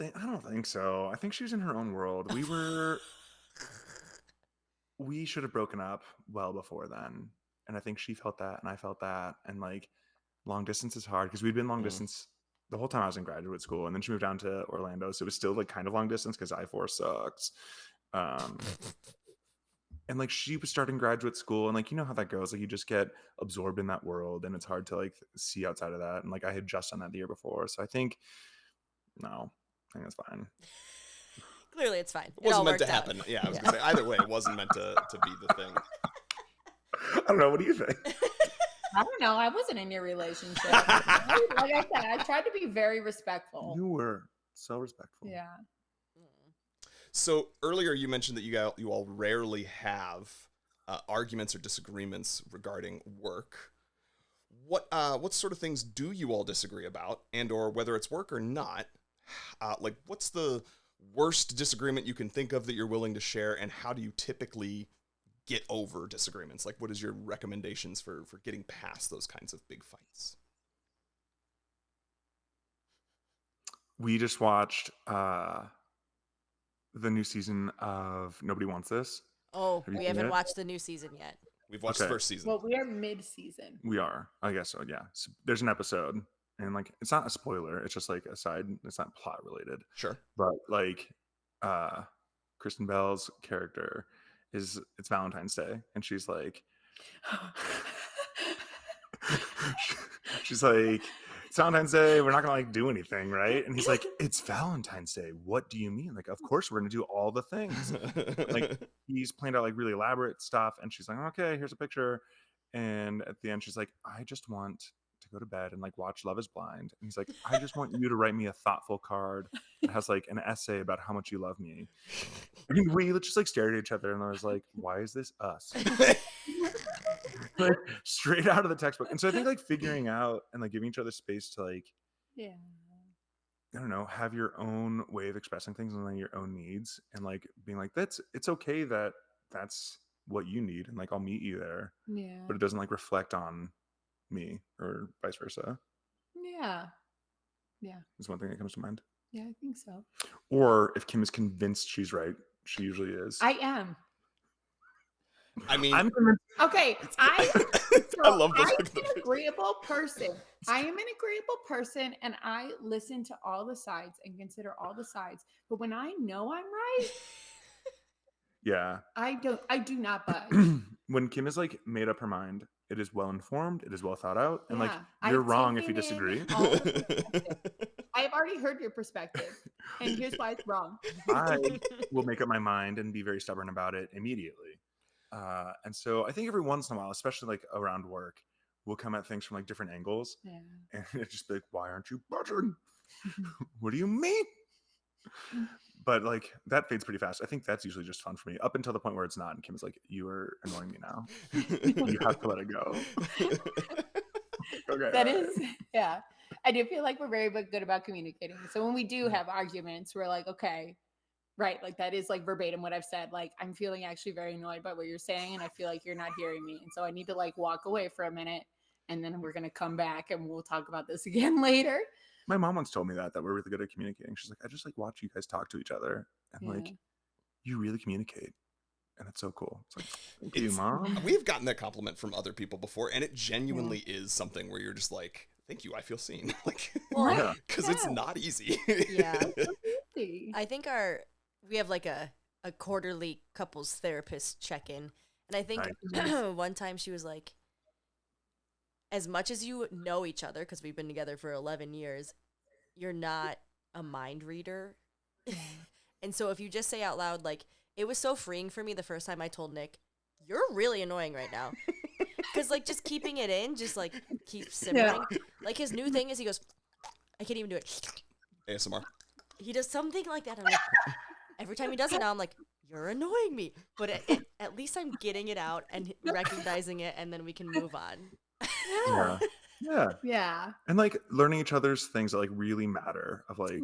[SPEAKER 2] think so. I think she was in her own world. We should have broken up well before then. And I think she felt that and I felt that. And like long distance is hard because we'd been long distance the whole time I was in graduate school. And then she moved down to Orlando. So it was still like kind of long distance because I-4 sucks. And like she was starting graduate school and like you know how that goes. Like you just get absorbed in that world and it's hard to like see outside of that. And like I had just done that the year before. So I think I think that's fine.
[SPEAKER 1] Clearly, it's fine.
[SPEAKER 4] It wasn't meant to happen. Yeah, I was going to say, either way, it wasn't meant to be the thing.
[SPEAKER 2] I don't know. What do you think?
[SPEAKER 3] I don't know. I wasn't in your relationship. Like I said, I tried to be very respectful.
[SPEAKER 2] You were so respectful.
[SPEAKER 3] Yeah.
[SPEAKER 4] So earlier you mentioned that you all rarely have arguments or disagreements regarding work. What sort of things do you all disagree about, and or whether it's work or not? Like, what's the worst disagreement you can think of that you're willing to share, and how do you typically get over disagreements? Like, what is your recommendations for getting past those kinds of big fights?
[SPEAKER 2] We just watched the new season of Nobody Wants This.
[SPEAKER 1] Oh,
[SPEAKER 2] Have you
[SPEAKER 1] we
[SPEAKER 2] seen
[SPEAKER 1] haven't
[SPEAKER 2] it?
[SPEAKER 1] watched the new season yet.
[SPEAKER 4] We've watched the first season.
[SPEAKER 3] Well, we are mid-season.
[SPEAKER 2] We are, I guess so. Yeah, so there's an episode, and like it's not a spoiler. It's just like a side. It's not plot related.
[SPEAKER 4] Sure.
[SPEAKER 2] But like, Kristen Bell's character it's Valentine's Day, and she's like, she's like, it's Valentine's Day. We're not gonna like do anything, right? And he's like, it's Valentine's Day. What do you mean? Like, of course we're gonna do all the things. Like, he's planned out like really elaborate stuff, and she's like, okay, here's a picture. And at the end, she's like, I just want to go to bed and like watch Love is Blind. And he's like, I just want you to write me a thoughtful card that has like an essay about how much you love me. And we just like stared at each other, and I was like, why is this us? Like straight out of the textbook. And so I think like figuring out and like giving each other space to like,
[SPEAKER 3] Yeah.
[SPEAKER 2] I don't know, have your own way of expressing things and like your own needs, and like being like, it's okay that that's what you need, and like I'll meet you there.
[SPEAKER 3] Yeah.
[SPEAKER 2] But it doesn't like reflect on me or vice versa.
[SPEAKER 3] Yeah. Yeah.
[SPEAKER 2] Is one thing that comes to mind.
[SPEAKER 3] Yeah, I think so.
[SPEAKER 2] Or if Kim is convinced she's right, she usually is.
[SPEAKER 3] I am.
[SPEAKER 4] I mean,
[SPEAKER 2] I'm convinced.
[SPEAKER 3] Okay, I
[SPEAKER 4] love those
[SPEAKER 3] I'm
[SPEAKER 4] look at
[SPEAKER 3] an
[SPEAKER 4] the
[SPEAKER 3] agreeable person. I am an agreeable person, and I listen to all the sides and consider all the sides. But when I know I'm right,
[SPEAKER 2] Yeah.
[SPEAKER 3] I do not budge.
[SPEAKER 2] When Kim has like made up her mind, it is well informed, it is well thought out, and like
[SPEAKER 3] Yeah,
[SPEAKER 2] you're
[SPEAKER 3] I've
[SPEAKER 2] wrong if you
[SPEAKER 3] taken in
[SPEAKER 2] disagree.
[SPEAKER 3] all of the perspectives. I have already heard your perspective, and here's why it's wrong.
[SPEAKER 2] I will make up my mind and be very stubborn about it immediately. And so I think every once in a while, especially like around work, we'll come at things from like different angles,
[SPEAKER 3] Yeah.
[SPEAKER 2] and it's just like, why aren't you budging? What do you mean? But like that fades pretty fast. I think that's usually just fun for me up until the point where it's not. And Kim's like, you are annoying me now. You have to let it go. Okay.
[SPEAKER 3] That is, yeah. I do feel like we're very good about communicating. So when we do have arguments, we're like, okay, right. Like that is like verbatim what I've said. Like I'm feeling actually very annoyed by what you're saying, and I feel like you're not hearing me. And so I need to like walk away for a minute, and then we're going to come back and we'll talk about this again later.
[SPEAKER 2] My mom once told me that we're really good at communicating. She's like, I just like watch you guys talk to each other, and like you really communicate, and it's so cool. It's like, thank you, Mom.
[SPEAKER 4] We've gotten that compliment from other people before, and it genuinely is something where you're just like, thank you, I feel seen. Like, because it's not easy.
[SPEAKER 1] Yeah. I think we have like a quarterly couples therapist check-in, and I think one time she was like, as much as you know each other, because we've been together for 11 years, you're not a mind reader. And so if you just say out loud, like, it was so freeing for me the first time I told Nick, you're really annoying right now. Because, like, just keeping it in, just, like, keeps simmering. Yeah. Like, his new thing is he goes, I can't even do it.
[SPEAKER 4] ASMR.
[SPEAKER 1] He does something like that. I'm like, every time he does it now, I'm like, you're annoying me. But at least I'm getting it out and recognizing it, and then we can move on.
[SPEAKER 2] Yeah. And like learning each other's things that like really matter. Of like,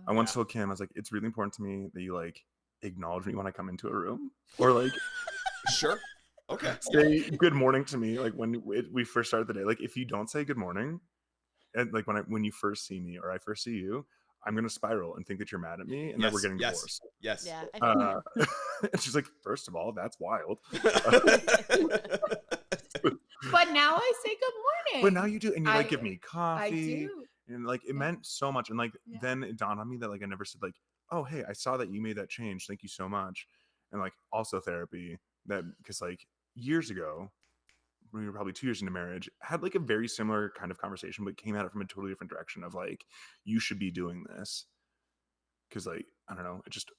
[SPEAKER 2] I once told Kim, I was like, it's really important to me that you like acknowledge me when I come into a room, or like,
[SPEAKER 4] sure, okay,
[SPEAKER 2] say good morning to me. Like when we first started the day, like if you don't say good morning, and like when you first see me or I first see you, I'm gonna spiral and think that you're mad at me and that we're getting divorced.
[SPEAKER 4] Yes.
[SPEAKER 1] Yeah.
[SPEAKER 2] And she's like, first of all, that's wild.
[SPEAKER 3] But now I say good morning.
[SPEAKER 2] But now you do, and you like give me coffee.
[SPEAKER 3] I do.
[SPEAKER 2] And like it meant so much. And like then it dawned on me that like I never said like, oh hey, I saw that you made that change. Thank you so much. And like also therapy, that because like years ago, we were probably 2 years into marriage, had like a very similar kind of conversation, but came at it from a totally different direction of like, you should be doing this. Cause like, I don't know. It just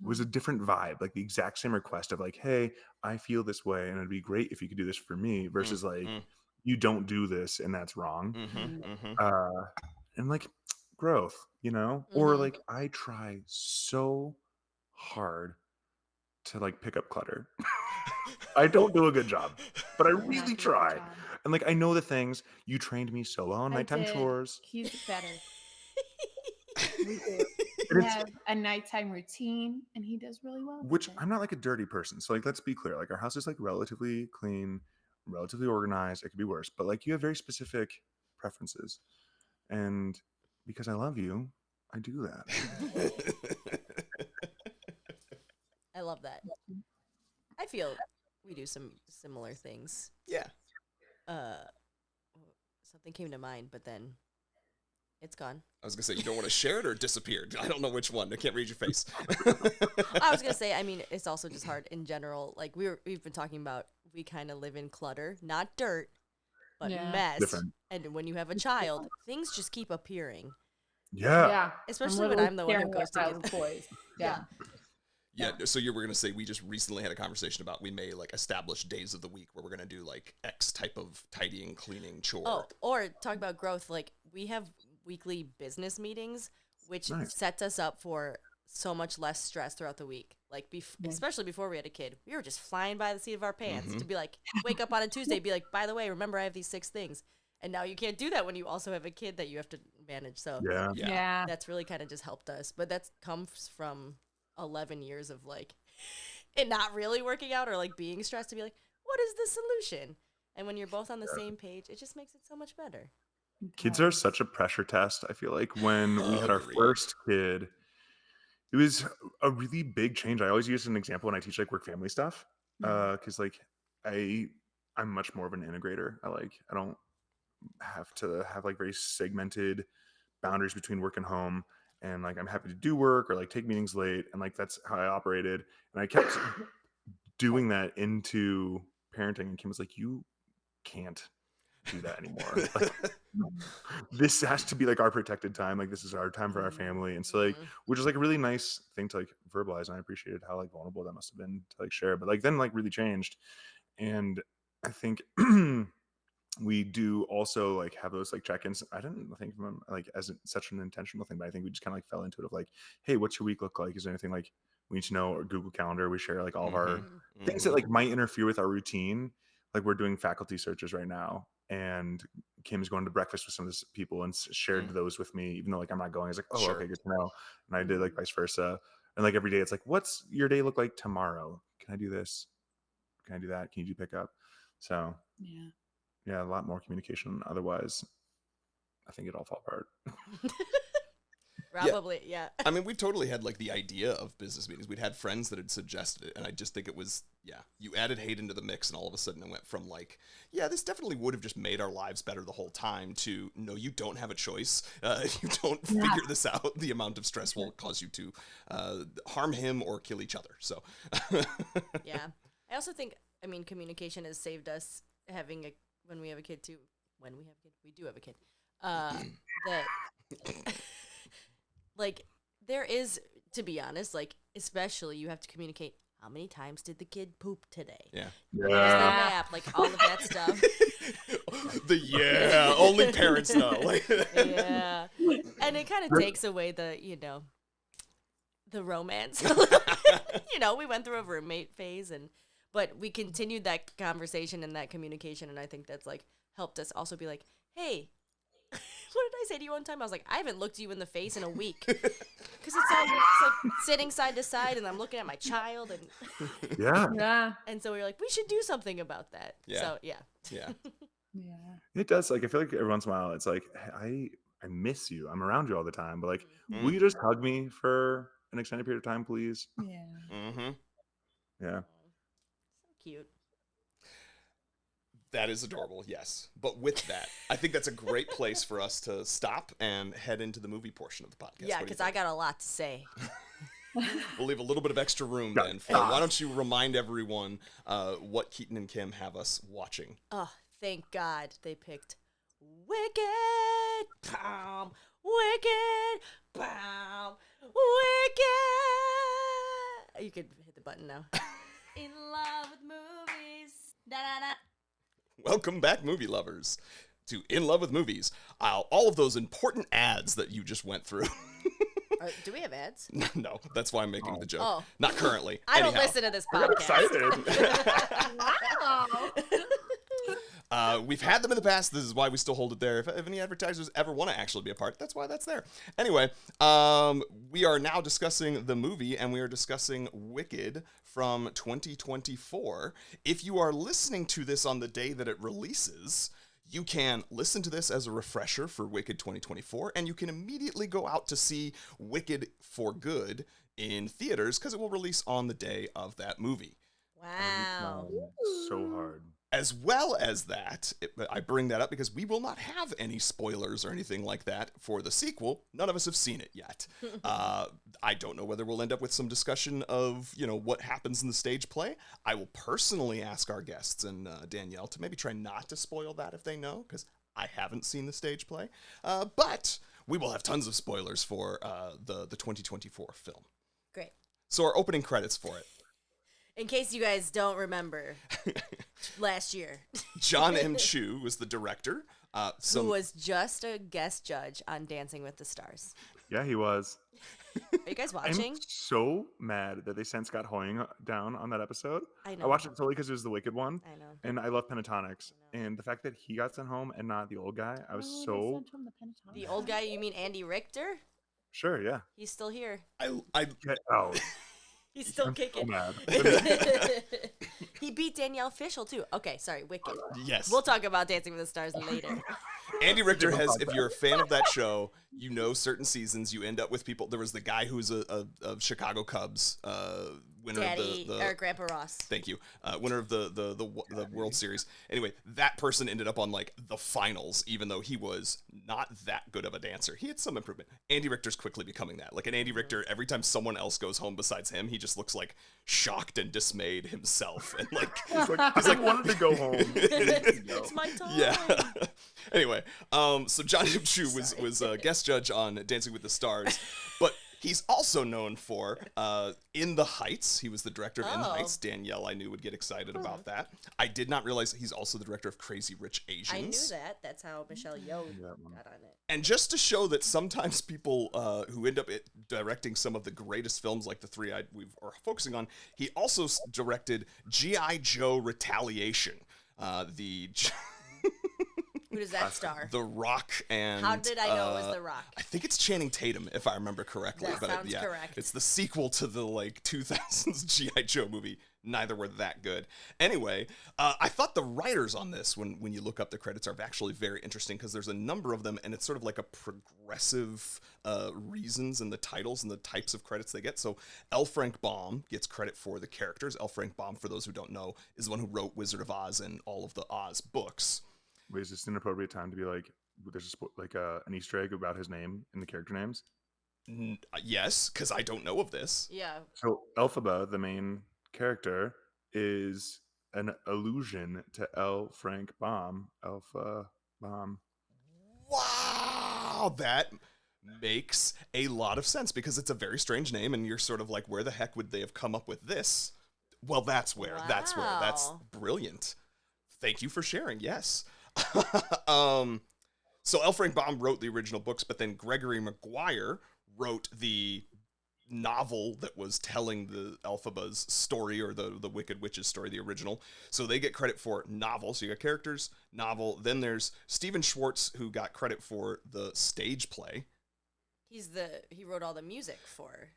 [SPEAKER 2] was a different vibe, like the exact same request of like, hey, I feel this way and it'd be great if you could do this for me versus like, you don't do this and that's wrong. And like growth, you know, or like I try so hard to like pick up clutter. I don't do a good job, but I really try. And like, I know the things. You trained me so well on nighttime chores.
[SPEAKER 3] He's better. We have a nighttime routine, and he does really well.
[SPEAKER 2] Which I'm not like a dirty person. So like, let's be clear. Like our house is like relatively clean, relatively organized. It could be worse, but like you have very specific preferences. And because I love you, I do that.
[SPEAKER 1] I love that. I feel we do some similar things.
[SPEAKER 4] Yeah.
[SPEAKER 1] Something came to mind, but then it's gone.
[SPEAKER 4] I was gonna say, you don't want to share it or disappeared. I don't know which one. I can't read your face.
[SPEAKER 1] I was gonna say, I mean, it's also just hard in general. Like we've been talking about, we kind of live in clutter, not dirt, but mess.
[SPEAKER 2] Different.
[SPEAKER 1] And when you have a child, things just keep appearing.
[SPEAKER 2] Yeah.
[SPEAKER 1] Especially when I'm the one who goes to get
[SPEAKER 3] toys.
[SPEAKER 1] Yeah.
[SPEAKER 4] Yeah, so you were going to say we just recently had a conversation about we may like establish days of the week where we're going to do like X type of tidying, cleaning, chore.
[SPEAKER 1] Oh, or talk about growth. Like we have weekly business meetings, which sets us up for so much less stress throughout the week. Like especially before we had a kid, we were just flying by the seat of our pants to be like, wake up on a Tuesday, be like, by the way, remember I have these 6 things. And now you can't do that when you also have a kid that you have to manage. So
[SPEAKER 3] yeah.
[SPEAKER 1] that's really kind of just helped us. But that comes from 11 years of like it not really working out or like being stressed to be like, what is the solution? And when you're both on the same page, it just makes it so much better.
[SPEAKER 2] Kids are such a pressure test. I feel like when we had our first kid, it was a really big change. I always use an example when I teach like work family stuff. Cause like I'm much more of an integrator. I don't have to have like very segmented boundaries between work and home. And like, I'm happy to do work or like take meetings late. And like, that's how I operated. And I kept doing that into parenting. And Kim was like, you can't do that anymore. Like, this has to be like our protected time. Like, this is our time for our family. And so like, which is like a really nice thing to like verbalize. And I appreciated how like vulnerable that must've been to like share, but like then like really changed. And I think we do also like have those like check-ins. I didn't think of them like as such an intentional thing, but I think we just kind of like fell into it of like, hey, what's your week look like? Is there anything like we need to know? Or Google Calendar, we share like all of our things that like might interfere with our routine. Like we're doing faculty searches right now, and Kim's going to breakfast with some of these people and shared those with me, even though like I'm not going. I was like, oh, okay, good to know. And I did like vice versa. And like every day it's like, what's your day look like tomorrow? Can I do this? Can I do that? Can you do pickup? So yeah, a lot more communication. Otherwise, I think it'd all fall apart.
[SPEAKER 1] Probably, yeah.
[SPEAKER 4] I mean, we've totally had like the idea of business meetings. We'd had friends that had suggested it, and I just think it was, you added Hayden into the mix, and all of a sudden it went from like, this definitely would have just made our lives better the whole time, to no, you don't have a choice. If you don't figure this out, the amount of stress will cause you to harm him or kill each other. So,
[SPEAKER 1] yeah. I also think, I mean, communication has saved us having when we have a kid too. When we have a kid, we do have a kid. That like there is, to be honest, like especially you have to communicate how many times did the kid poop today? The map, like all of that stuff.
[SPEAKER 4] Only parents know.
[SPEAKER 1] And it kind of takes away the the romance. We went through a roommate phase, but we continued that conversation and that communication, and I think that's like helped us also be like, hey, what did I say to you one time? I was like, I haven't looked you in the face in a week, because it's like sitting side to side, and I'm looking at my child, and and so we were like, we should do something about that. So
[SPEAKER 2] It does. Like I feel like every once in a while, it's like I miss you. I'm around you all the time, but like, will you just hug me for an extended period of time, please? Yeah.
[SPEAKER 1] So cute.
[SPEAKER 4] That is adorable, yes. But with that, I think that's a great place for us to stop and head into the movie portion of the podcast.
[SPEAKER 1] Yeah, because I got a lot to say.
[SPEAKER 4] We'll leave a little bit of extra room then. Why don't you remind everyone what Keaton and Kim have us watching?
[SPEAKER 1] Oh, thank God they picked Wicked! Bam! Wicked! Bam! Wicked! You could hit the button now. In love with movies. Da-da-da.
[SPEAKER 4] Welcome back, movie lovers, to In Love with Movies. All of those important ads that you just went through.
[SPEAKER 1] Do we have ads?
[SPEAKER 4] No, that's why I'm making the joke. Oh. Not currently.
[SPEAKER 1] I don't listen to this podcast.
[SPEAKER 3] Wow.
[SPEAKER 4] We've had them in the past. This is why we still hold it there. If any advertisers ever want to actually be a part, that's why that's there. Anyway, we are now discussing the movie, and we are discussing Wicked from 2024. If you are listening to this on the day that it releases, you can listen to this as a refresher for Wicked 2024, and you can immediately go out to see Wicked for Good in theaters, because it will release on the day of that movie.
[SPEAKER 1] Wow.
[SPEAKER 2] So hard.
[SPEAKER 4] As well as that, I bring that up because we will not have any spoilers or anything like that for the sequel. None of us have seen it yet. I don't know whether we'll end up with some discussion of, what happens in the stage play. I will personally ask our guests and Danielle to maybe try not to spoil that if they know, because I haven't seen the stage play. But we will have tons of spoilers for the 2024 film.
[SPEAKER 1] Great.
[SPEAKER 4] So our opening credits for it.
[SPEAKER 1] In case you guys don't remember, last year.
[SPEAKER 4] John M. Chu was the director.
[SPEAKER 1] Who was just a guest judge on Dancing with the Stars.
[SPEAKER 2] Yeah, he was.
[SPEAKER 1] Are you guys watching?
[SPEAKER 2] I'm so mad that they sent Scott Hoying down on that episode.
[SPEAKER 1] I know.
[SPEAKER 2] I watched it solely because it was the Wicked one.
[SPEAKER 1] I know.
[SPEAKER 2] And I love Pentatonics. And the fact that he got sent home and not the old guy, I was so...
[SPEAKER 1] The old guy, you mean Andy Richter?
[SPEAKER 2] Sure, yeah.
[SPEAKER 1] He's still here.
[SPEAKER 2] Get out.
[SPEAKER 1] He's still
[SPEAKER 2] I'm
[SPEAKER 1] kicking.
[SPEAKER 2] so mad.
[SPEAKER 1] He beat Danielle Fishel, too. Okay, sorry, Wicked.
[SPEAKER 4] Yes.
[SPEAKER 1] We'll talk about Dancing with the Stars later.
[SPEAKER 4] Andy Richter has, if you're a fan of that show, certain seasons you end up with people. There was the guy who's a Chicago Cubs winner
[SPEAKER 1] Daddy,
[SPEAKER 4] of the
[SPEAKER 1] or Grandpa Ross.
[SPEAKER 4] Thank you. Winner of the World Series. Anyway, that person ended up on like the finals, even though he was not that good of a dancer. He had some improvement. Andy Richter's quickly becoming that. Like an Andy Richter, every time someone else goes home besides him, he just looks like shocked and dismayed himself. And like
[SPEAKER 2] he's like wanted to go home.
[SPEAKER 1] It's my time.
[SPEAKER 4] Yeah. Anyway, so John M. Chu was a guest judge on Dancing with the Stars, but he's also known for In the Heights. He was the director of In the Heights. Danielle, I knew, would get excited about that. I did not realize he's also the director of Crazy Rich Asians.
[SPEAKER 1] I knew that. That's how Michelle Yeoh got on it.
[SPEAKER 4] And just to show that sometimes people who end up directing some of the greatest films, like the three we are focusing on, he also directed G.I. Joe Retaliation.
[SPEAKER 1] Who does that star?
[SPEAKER 4] The Rock and...
[SPEAKER 1] How did I know it was The Rock?
[SPEAKER 4] I think it's Channing Tatum, if I remember correctly.
[SPEAKER 1] That sounds correct.
[SPEAKER 4] It's the sequel to the 2000s G.I. Joe movie. Neither were that good. Anyway, I thought the writers on this, when you look up the credits, are actually very interesting because there's a number of them, and it's sort of like a progressive reasons in the titles and the types of credits they get. So L. Frank Baum gets credit for the characters. L. Frank Baum, for those who don't know, is the one who wrote Wizard of Oz and all of the Oz books.
[SPEAKER 2] Wait, is this an appropriate time to be like, there's an Easter egg about his name in the character names?
[SPEAKER 4] Yes, because I don't know of this.
[SPEAKER 1] Yeah.
[SPEAKER 2] So Elphaba, the main character, is an allusion to L. Frank Baum. Alpha Baum.
[SPEAKER 4] Wow, that makes a lot of sense because it's a very strange name, and you're sort of like, where the heck would they have come up with this? Well, that's where.
[SPEAKER 1] Wow.
[SPEAKER 4] That's brilliant. Thank you for sharing. Yes. So L. Frank Baum wrote the original books, but then Gregory Maguire wrote the novel that was telling the Elphaba's story, or the Wicked Witch's story, the original. So they get credit for novel. So you got characters, novel. Then there's Stephen Schwartz, who got credit for the stage play.
[SPEAKER 1] He wrote all the music for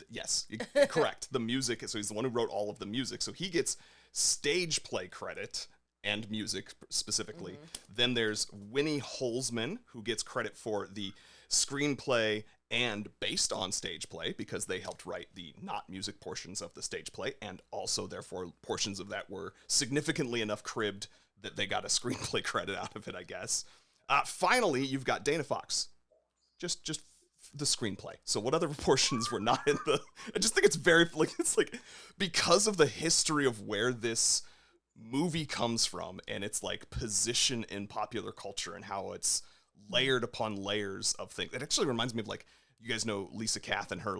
[SPEAKER 4] yes, correct. The music. So he's the one who wrote all of the music. So he gets stage play credit and music specifically. Mm-hmm. Then there's Winnie Holzman, who gets credit for the screenplay and based on stage play, because they helped write the not music portions of the stage play, and also therefore portions of that were significantly enough cribbed that they got a screenplay credit out of it, I guess. Finally, you've got Dana Fox. Just the screenplay. So what other portions were not in the... I just think it's very... it's because of the history of where this movie comes from and its position in popular culture and how it's layered upon layers of things. It actually reminds me of you guys know Lisa Kath and her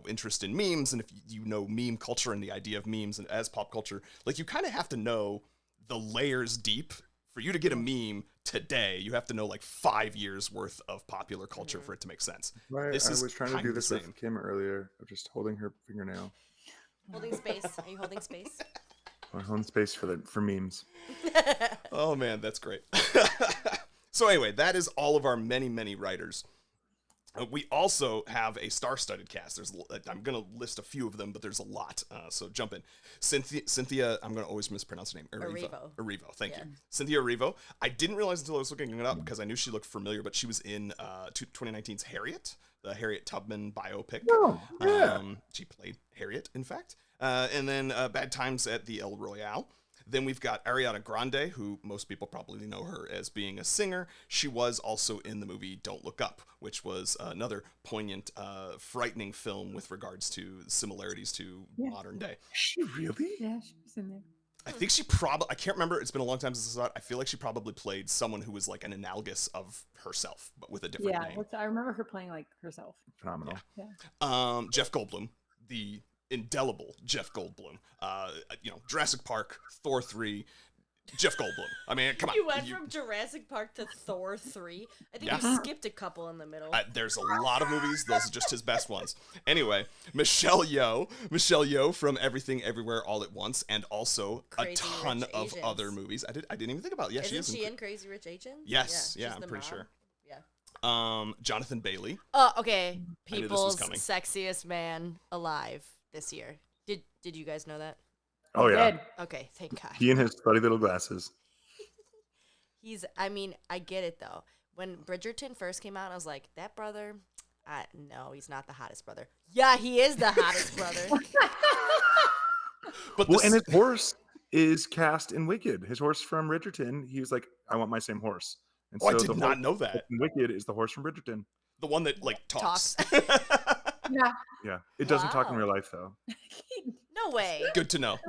[SPEAKER 4] interest in memes, and if you know meme culture and the idea of memes and as pop culture, you kind of have to know the layers deep. For you to get a meme today, you have to know 5 years worth of popular culture for it to make sense.
[SPEAKER 2] Right. I was trying to do this with Kim earlier, of just holding her fingernail.
[SPEAKER 1] Holding space. Are you holding space?
[SPEAKER 2] I'm holding space for memes.
[SPEAKER 4] Oh man, that's great. So anyway, that is all of our many, many writers. We also have a star-studded cast. I'm going to list a few of them, but there's a lot. So jump in. Cynthia, I'm going to always mispronounce her name. Erivo, thank you. Cynthiaerivo. I didn't realize until I was looking it up because I knew she looked familiar, but she was in 2019's Harriet, the Harriet Tubman biopic.
[SPEAKER 2] Oh, yeah.
[SPEAKER 4] She played Harriet, in fact. And then Bad Times at the El Royale. Then we've got Arianagrande, who most people probably know her as being a singer. She was also in the movie Don't Look Up, which was another poignant, frightening film with regards to similarities to modern day.
[SPEAKER 2] She really?
[SPEAKER 3] Yeah, she was in there.
[SPEAKER 4] I think I can't remember. It's been a long time since I saw it. I feel like she probably played someone who was like an analogous of herself, but with a different name.
[SPEAKER 3] Yeah, I remember her playing like herself.
[SPEAKER 2] Phenomenal.
[SPEAKER 3] Yeah.
[SPEAKER 4] Jeff Goldblum, the indelible Jeff Goldblum. Jurassic Park, Thor 3, Jeff Goldblum. I mean, come on.
[SPEAKER 1] You went from Jurassic Park to Thor 3? I think you skipped a couple in the middle.
[SPEAKER 4] There's a lot of movies. Those are just his best ones. Anyway, Michelle Yeoh from Everything Everywhere All at Once, and also
[SPEAKER 1] Crazy
[SPEAKER 4] a ton
[SPEAKER 1] Rich
[SPEAKER 4] of
[SPEAKER 1] Asians.
[SPEAKER 4] other movies. I didn't even think about it. Yeah,
[SPEAKER 1] Isn't
[SPEAKER 4] she
[SPEAKER 1] she in Crazy Rich Asians?
[SPEAKER 4] Yes,
[SPEAKER 1] Yeah,
[SPEAKER 4] I'm
[SPEAKER 1] the
[SPEAKER 4] pretty
[SPEAKER 1] mom.
[SPEAKER 4] sure.
[SPEAKER 1] Yeah.
[SPEAKER 4] Jonathan Bailey.
[SPEAKER 1] Oh, okay.
[SPEAKER 4] I knew this was
[SPEAKER 1] People's
[SPEAKER 4] coming.
[SPEAKER 1] sexiest man alive this year. Did you guys know that?
[SPEAKER 2] Oh, yeah.
[SPEAKER 3] Good.
[SPEAKER 1] Okay, thank God.
[SPEAKER 2] He and his slutty little glasses.
[SPEAKER 1] I get it though. When Bridgerton first came out, I was like, that brother, no, he's not the hottest brother. Yeah, he is the hottest brother.
[SPEAKER 4] But
[SPEAKER 2] And his horse is cast in Wicked. His horse from Bridgerton, he was like, I want my same horse. And
[SPEAKER 4] I did not know that.
[SPEAKER 2] in Wicked is the horse from Bridgerton.
[SPEAKER 4] The one that like talks.
[SPEAKER 3] Yeah.
[SPEAKER 2] Yeah. It doesn't talk in
[SPEAKER 1] Wow.
[SPEAKER 2] real life, though.
[SPEAKER 1] No way.
[SPEAKER 4] Good to know.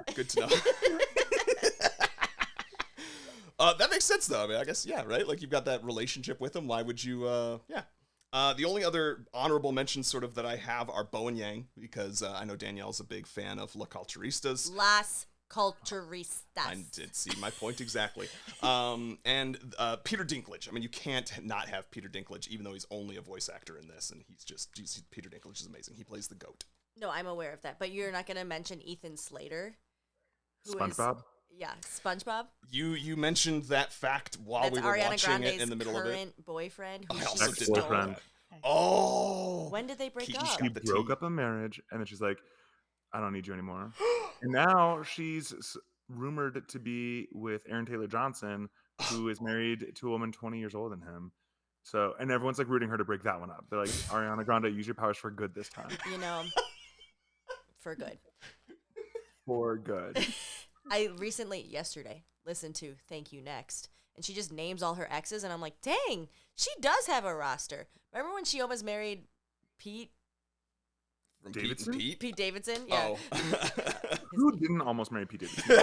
[SPEAKER 4] That makes sense, though. I mean, I guess, yeah, right? Like, you've got that relationship with him. Why would you, the only other honorable mentions sort of that I have are Bo and Yang, because I know Danielle's a big fan of La Culturistas.
[SPEAKER 1] Las Culturistas.
[SPEAKER 4] I did see my point exactly. And Peter Dinklage. I mean, you can't not have Peter Dinklage, even though he's only a voice actor in this, and Peter Dinklage is amazing. He plays the goat.
[SPEAKER 1] No, I'm aware of that. But you're not going to mention Ethan Slater?
[SPEAKER 2] SpongeBob?
[SPEAKER 1] Yeah, SpongeBob.
[SPEAKER 4] You mentioned that fact while
[SPEAKER 1] That's
[SPEAKER 4] we were
[SPEAKER 1] Ariana
[SPEAKER 4] watching
[SPEAKER 1] Grande's
[SPEAKER 4] it in the middle of it.
[SPEAKER 1] current boyfriend. Who
[SPEAKER 4] I
[SPEAKER 1] she
[SPEAKER 4] also did
[SPEAKER 1] stole.
[SPEAKER 4] know that. Oh.
[SPEAKER 1] When did they break
[SPEAKER 4] Keaton
[SPEAKER 1] up?
[SPEAKER 4] Got
[SPEAKER 2] She
[SPEAKER 4] the
[SPEAKER 2] broke
[SPEAKER 4] tea.
[SPEAKER 2] up a marriage, and then she's like, I don't need you anymore. And now she's rumored to be with Aaron Taylor Johnson, who is married to a woman 20 years older than him. So, and everyone's like rooting her to break that one up. They're like, Ariana Grande, use your powers for good this time.
[SPEAKER 1] You know, for good.
[SPEAKER 2] For good.
[SPEAKER 1] I recently, yesterday, listened to Thank You Next, and she just names all her exes, and I'm like, dang, she does have a roster. Remember when she almost married Pete
[SPEAKER 4] From
[SPEAKER 2] Davidson?
[SPEAKER 4] Pete?
[SPEAKER 1] Davidson? Yeah.
[SPEAKER 4] Oh.
[SPEAKER 2] Who didn't almost marry Pete Davidson?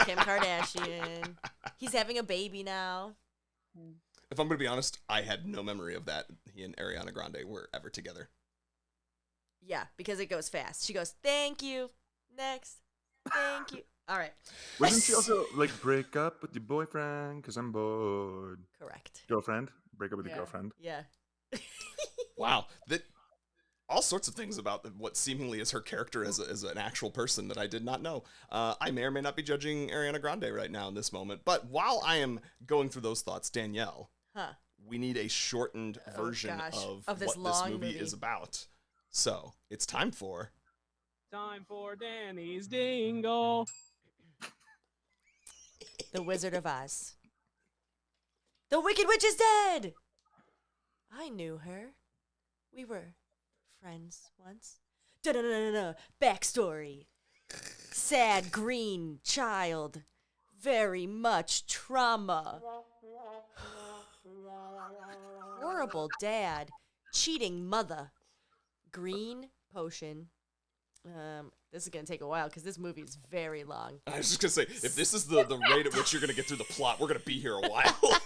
[SPEAKER 1] Kim Kardashian. He's having a baby now.
[SPEAKER 4] If I'm going to be honest, I had no memory of that. He and Ariana Grande were ever together.
[SPEAKER 1] Yeah, because it goes fast. She goes, thank you. Next. Thank you. All right.
[SPEAKER 2] Wasn't she also like, break up with your boyfriend because I'm bored?
[SPEAKER 1] Correct.
[SPEAKER 2] Girlfriend? Break up with your
[SPEAKER 3] Yeah.
[SPEAKER 2] girlfriend?
[SPEAKER 1] Yeah.
[SPEAKER 4] Wow. All sorts of things about what seemingly is her character as an actual person that I did not know. I may or may not be judging Ariana Grande right now in this moment. But while I am going through those thoughts, Danielle, we need a shortened version of
[SPEAKER 1] this
[SPEAKER 4] what this
[SPEAKER 1] long
[SPEAKER 4] movie
[SPEAKER 1] movie
[SPEAKER 4] is about. So it's time for
[SPEAKER 5] Danny's Dingle.
[SPEAKER 1] The Wizard of Oz. The Wicked Witch is dead! I knew her. We were friends once. Da-da-da-da-da. Backstory. Sad green child. Very much trauma. Horrible dad. Cheating mother. Green potion. This is going to take a while because this movie is very long.
[SPEAKER 4] I was just going to say, if this is the rate at which you're going to get through the plot, we're going to be here a while.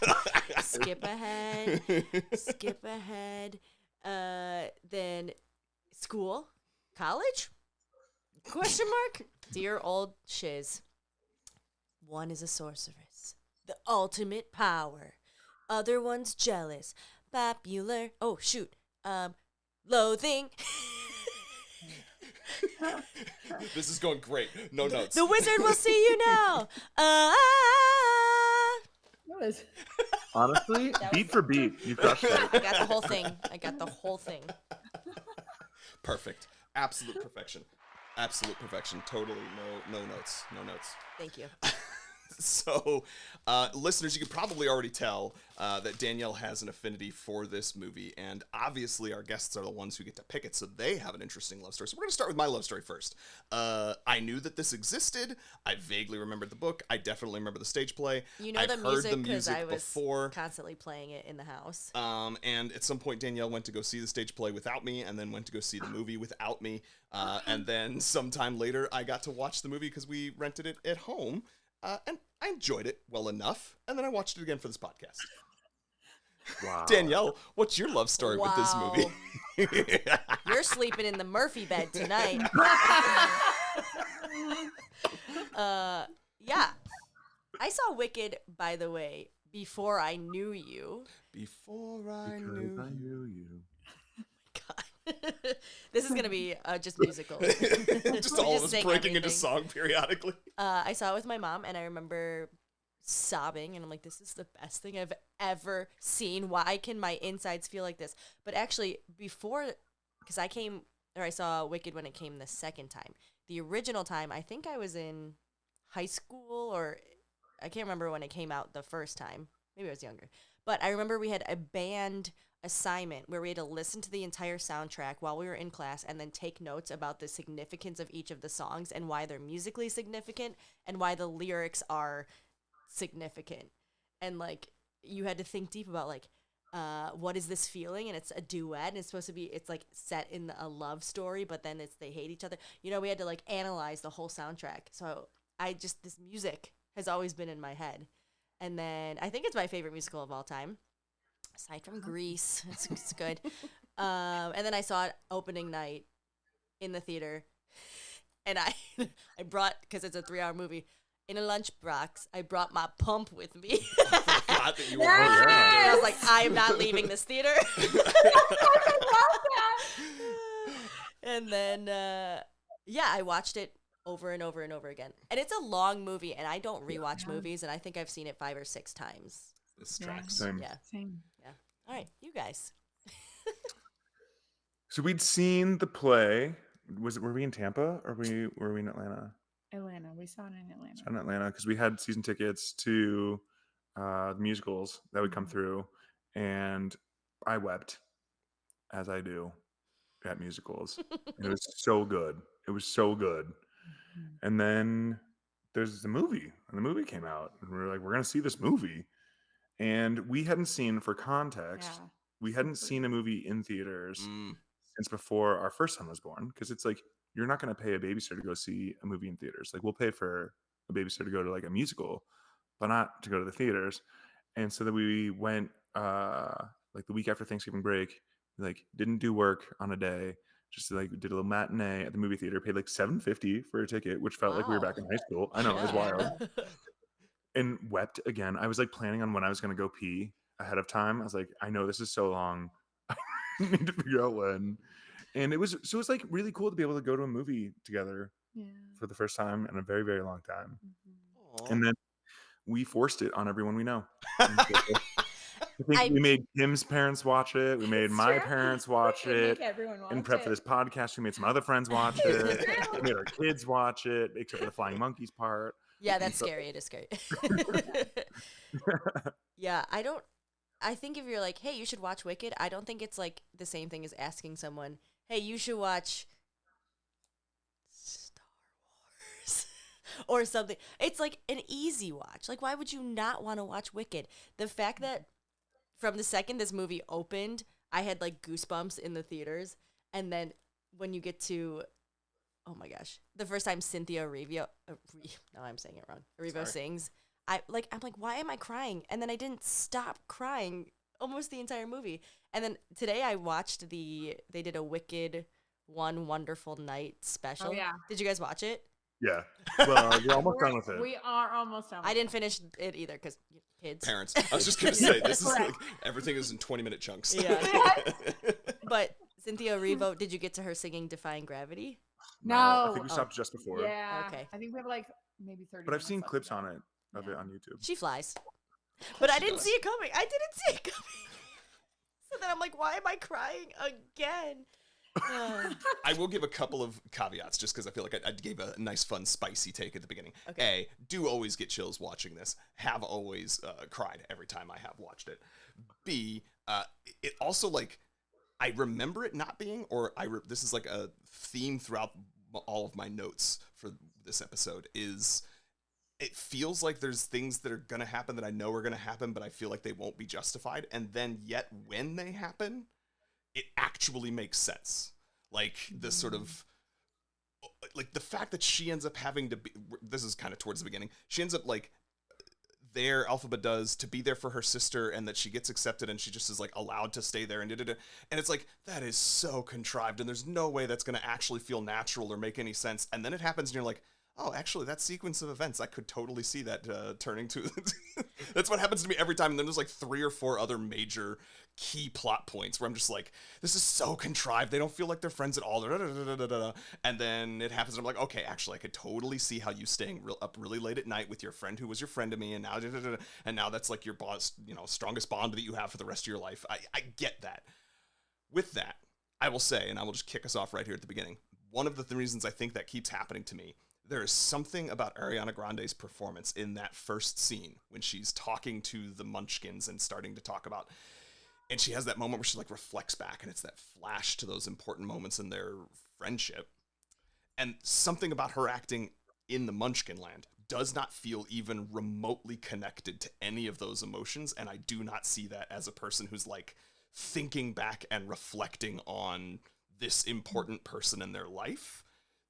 [SPEAKER 1] Skip ahead. Skip ahead. Then school? College? Question mark? Dear old shiz. One is a sorceress. The ultimate power. Other one's jealous. Popular. Oh, shoot. Loathing.
[SPEAKER 4] This is going great. No notes.
[SPEAKER 1] The wizard will see you now.
[SPEAKER 3] What was?
[SPEAKER 2] Honestly, beat for beat, you crushed it.
[SPEAKER 1] I got the whole thing.
[SPEAKER 4] Perfect. Absolute perfection. Absolute perfection. Totally no notes. No notes.
[SPEAKER 1] Thank you.
[SPEAKER 4] So, listeners, you can probably already tell that Danielle has an affinity for this movie, and obviously our guests are the ones who get to pick it, so they have an interesting love story. So we're going to start with my love story first. I knew that this existed. I vaguely remembered the book. I definitely remember the stage play.
[SPEAKER 1] You know,
[SPEAKER 4] I've
[SPEAKER 1] the
[SPEAKER 4] heard
[SPEAKER 1] music because I was
[SPEAKER 4] before.
[SPEAKER 1] constantly playing it in the house.
[SPEAKER 4] And at some point, Danielle went to go see the stage play without me, and then went to go see the movie without me. And then sometime later, I got to watch the movie because we rented it at home. And I enjoyed it well enough, and then I watched it again for this podcast.
[SPEAKER 2] Wow.
[SPEAKER 4] Danielle, what's your love story with this movie?
[SPEAKER 1] You're sleeping in the Murphy bed tonight. Yeah. I saw Wicked, by the way, before I knew you.
[SPEAKER 4] Before I knew you.
[SPEAKER 1] God. This is going to be just musical.
[SPEAKER 4] Just all of us breaking into song periodically.
[SPEAKER 1] I saw it with my mom, and I remember sobbing, and I'm like, this is the best thing I've ever seen. Why can my insides feel like this? But actually, before, because I saw Wicked when it came the second time. The original time, I think I was in high school, or I can't remember when it came out the first time. Maybe I was younger. But I remember we had a band assignment where we had to listen to the entire soundtrack while we were in class and then take notes about the significance of each of the songs and why they're musically significant and why the lyrics are significant. And like you had to think deep about like what is this feeling, and it's a duet, and it's like set in a love story, but then they hate each other. You know, we had to like analyze the whole soundtrack. So this music has always been in my head. And then I think it's my favorite musical of all time. Aside from Grease, it's good. And then I saw it opening night in the theater, and I brought, because it's a 3-hour movie, in a lunchbox, I brought my pump with me.
[SPEAKER 4] Forgot that you were
[SPEAKER 1] I was like, I am not leaving this theater. And then, I watched it over and over and over again. And it's a long movie, and I don't rewatch movies, and I think I've seen it 5 or 6 times.
[SPEAKER 4] This tracks.
[SPEAKER 2] Same.
[SPEAKER 1] Yeah. Yeah. All right, you guys.
[SPEAKER 2] So we'd seen the play. Were we in Tampa or were we in Atlanta?
[SPEAKER 3] Atlanta. We saw it in Atlanta.
[SPEAKER 2] In Atlanta, because we had season tickets to the musicals that would come through, and I wept, as I do at musicals. And it was so good. It was so good. And then there's the movie, and the movie came out, and we were like, we're gonna see this movie. And we hadn't seen, for context, we hadn't seen a movie in theaters since before our first son was born. Because it's like, you're not going to pay a babysitter to go see a movie in theaters. Like, we'll pay for a babysitter to go to like a musical, but not to go to the theaters. And so that we went like the week after Thanksgiving break, like didn't do work on a day, just like did a little matinee at the movie theater, paid like $7.50 for a ticket, which felt like we were back in high school. I know, it was wild. And wept again. I was like planning on when I was going to go pee ahead of time. I was like, I know this is so long. I need to figure out when. And it was like really cool to be able to go to a movie together for the first time in a very, very long time. And then we forced it on everyone we know. I think we made Kim's parents watch it. We made my parents watch it. In prep for this podcast, we made some other friends watch it. We made our kids watch it, except for the flying monkeys part.
[SPEAKER 1] Yeah, that's scary. It is scary. Yeah, I think if you're like, hey, you should watch Wicked, I don't think it's like the same thing as asking someone, hey, you should watch Star Wars or something. It's like an easy watch. Like, why would you not want to watch Wicked? The fact that from the second this movie opened, I had like goosebumps in the theaters. And then when you get to, oh my gosh, the first time cynthiaerivo, now I'm saying it wrong, Erivo sings, I'm like, why am I crying? And then I didn't stop crying almost the entire movie. And then today I watched they did a Wicked One Wonderful Night special.
[SPEAKER 3] Oh, yeah.
[SPEAKER 1] Did you guys watch it?
[SPEAKER 2] Yeah. Well, we're almost done with it.
[SPEAKER 3] We are almost done.
[SPEAKER 1] I didn't finish it either because kids.
[SPEAKER 4] Parents. I was just going to say, this is like, everything is in 20-minute chunks.
[SPEAKER 1] Yeah. But cynthiaerivo, did you get to her singing Defying Gravity?
[SPEAKER 3] No.
[SPEAKER 2] I think we stopped just before.
[SPEAKER 3] Yeah.
[SPEAKER 1] Okay.
[SPEAKER 3] I think we have like maybe 30
[SPEAKER 2] But I've seen
[SPEAKER 3] minutes
[SPEAKER 2] clips
[SPEAKER 3] left
[SPEAKER 2] on it, of it on YouTube.
[SPEAKER 1] She flies. But I didn't see it coming. I didn't see it coming. So then I'm like, why am I crying again?
[SPEAKER 4] I will give a couple of caveats just because I feel like I gave a nice, fun, spicy take at the beginning.
[SPEAKER 1] Okay.
[SPEAKER 4] A, do always get chills watching this. Have always cried every time I have watched it. B, it also, like, I remember it not being, or this is like a theme throughout all of my notes for this episode, is it feels like there's things that are going to happen that I know are going to happen, but I feel like they won't be justified. And then yet when they happen, it actually makes sense. Like the sort of, like the fact that she ends up having to be, this is kind of towards the beginning, she ends up like, there, Elphaba does, to be there for her sister, and that she gets accepted and she just is like allowed to stay there and da-da-da. And it's like, that is so contrived and there's no way that's going to actually feel natural or make any sense. And then it happens and you're like, oh, actually, that sequence of events, I could totally see that turning to... That's what happens to me every time. And then there's like 3 or 4 other major key plot points where I'm just like, this is so contrived. They don't feel like they're friends at all. And then it happens and I'm like, okay, actually, I could totally see how you staying up really late at night with your friend who was your friend to me. And now that's like your boss, strongest bond that you have for the rest of your life. I get that. With that, I will say, and I will just kick us off right here at the beginning, one of the reasons I think that keeps happening to me, there is something about Ariana Grande's performance in that first scene when she's talking to the Munchkins and starting to talk about, and she has that moment where she like reflects back and it's that flash to those important moments in their friendship. And something about her acting in the Munchkin land does not feel even remotely connected to any of those emotions. And I do not see that as a person who's like thinking back and reflecting on this important person in their life.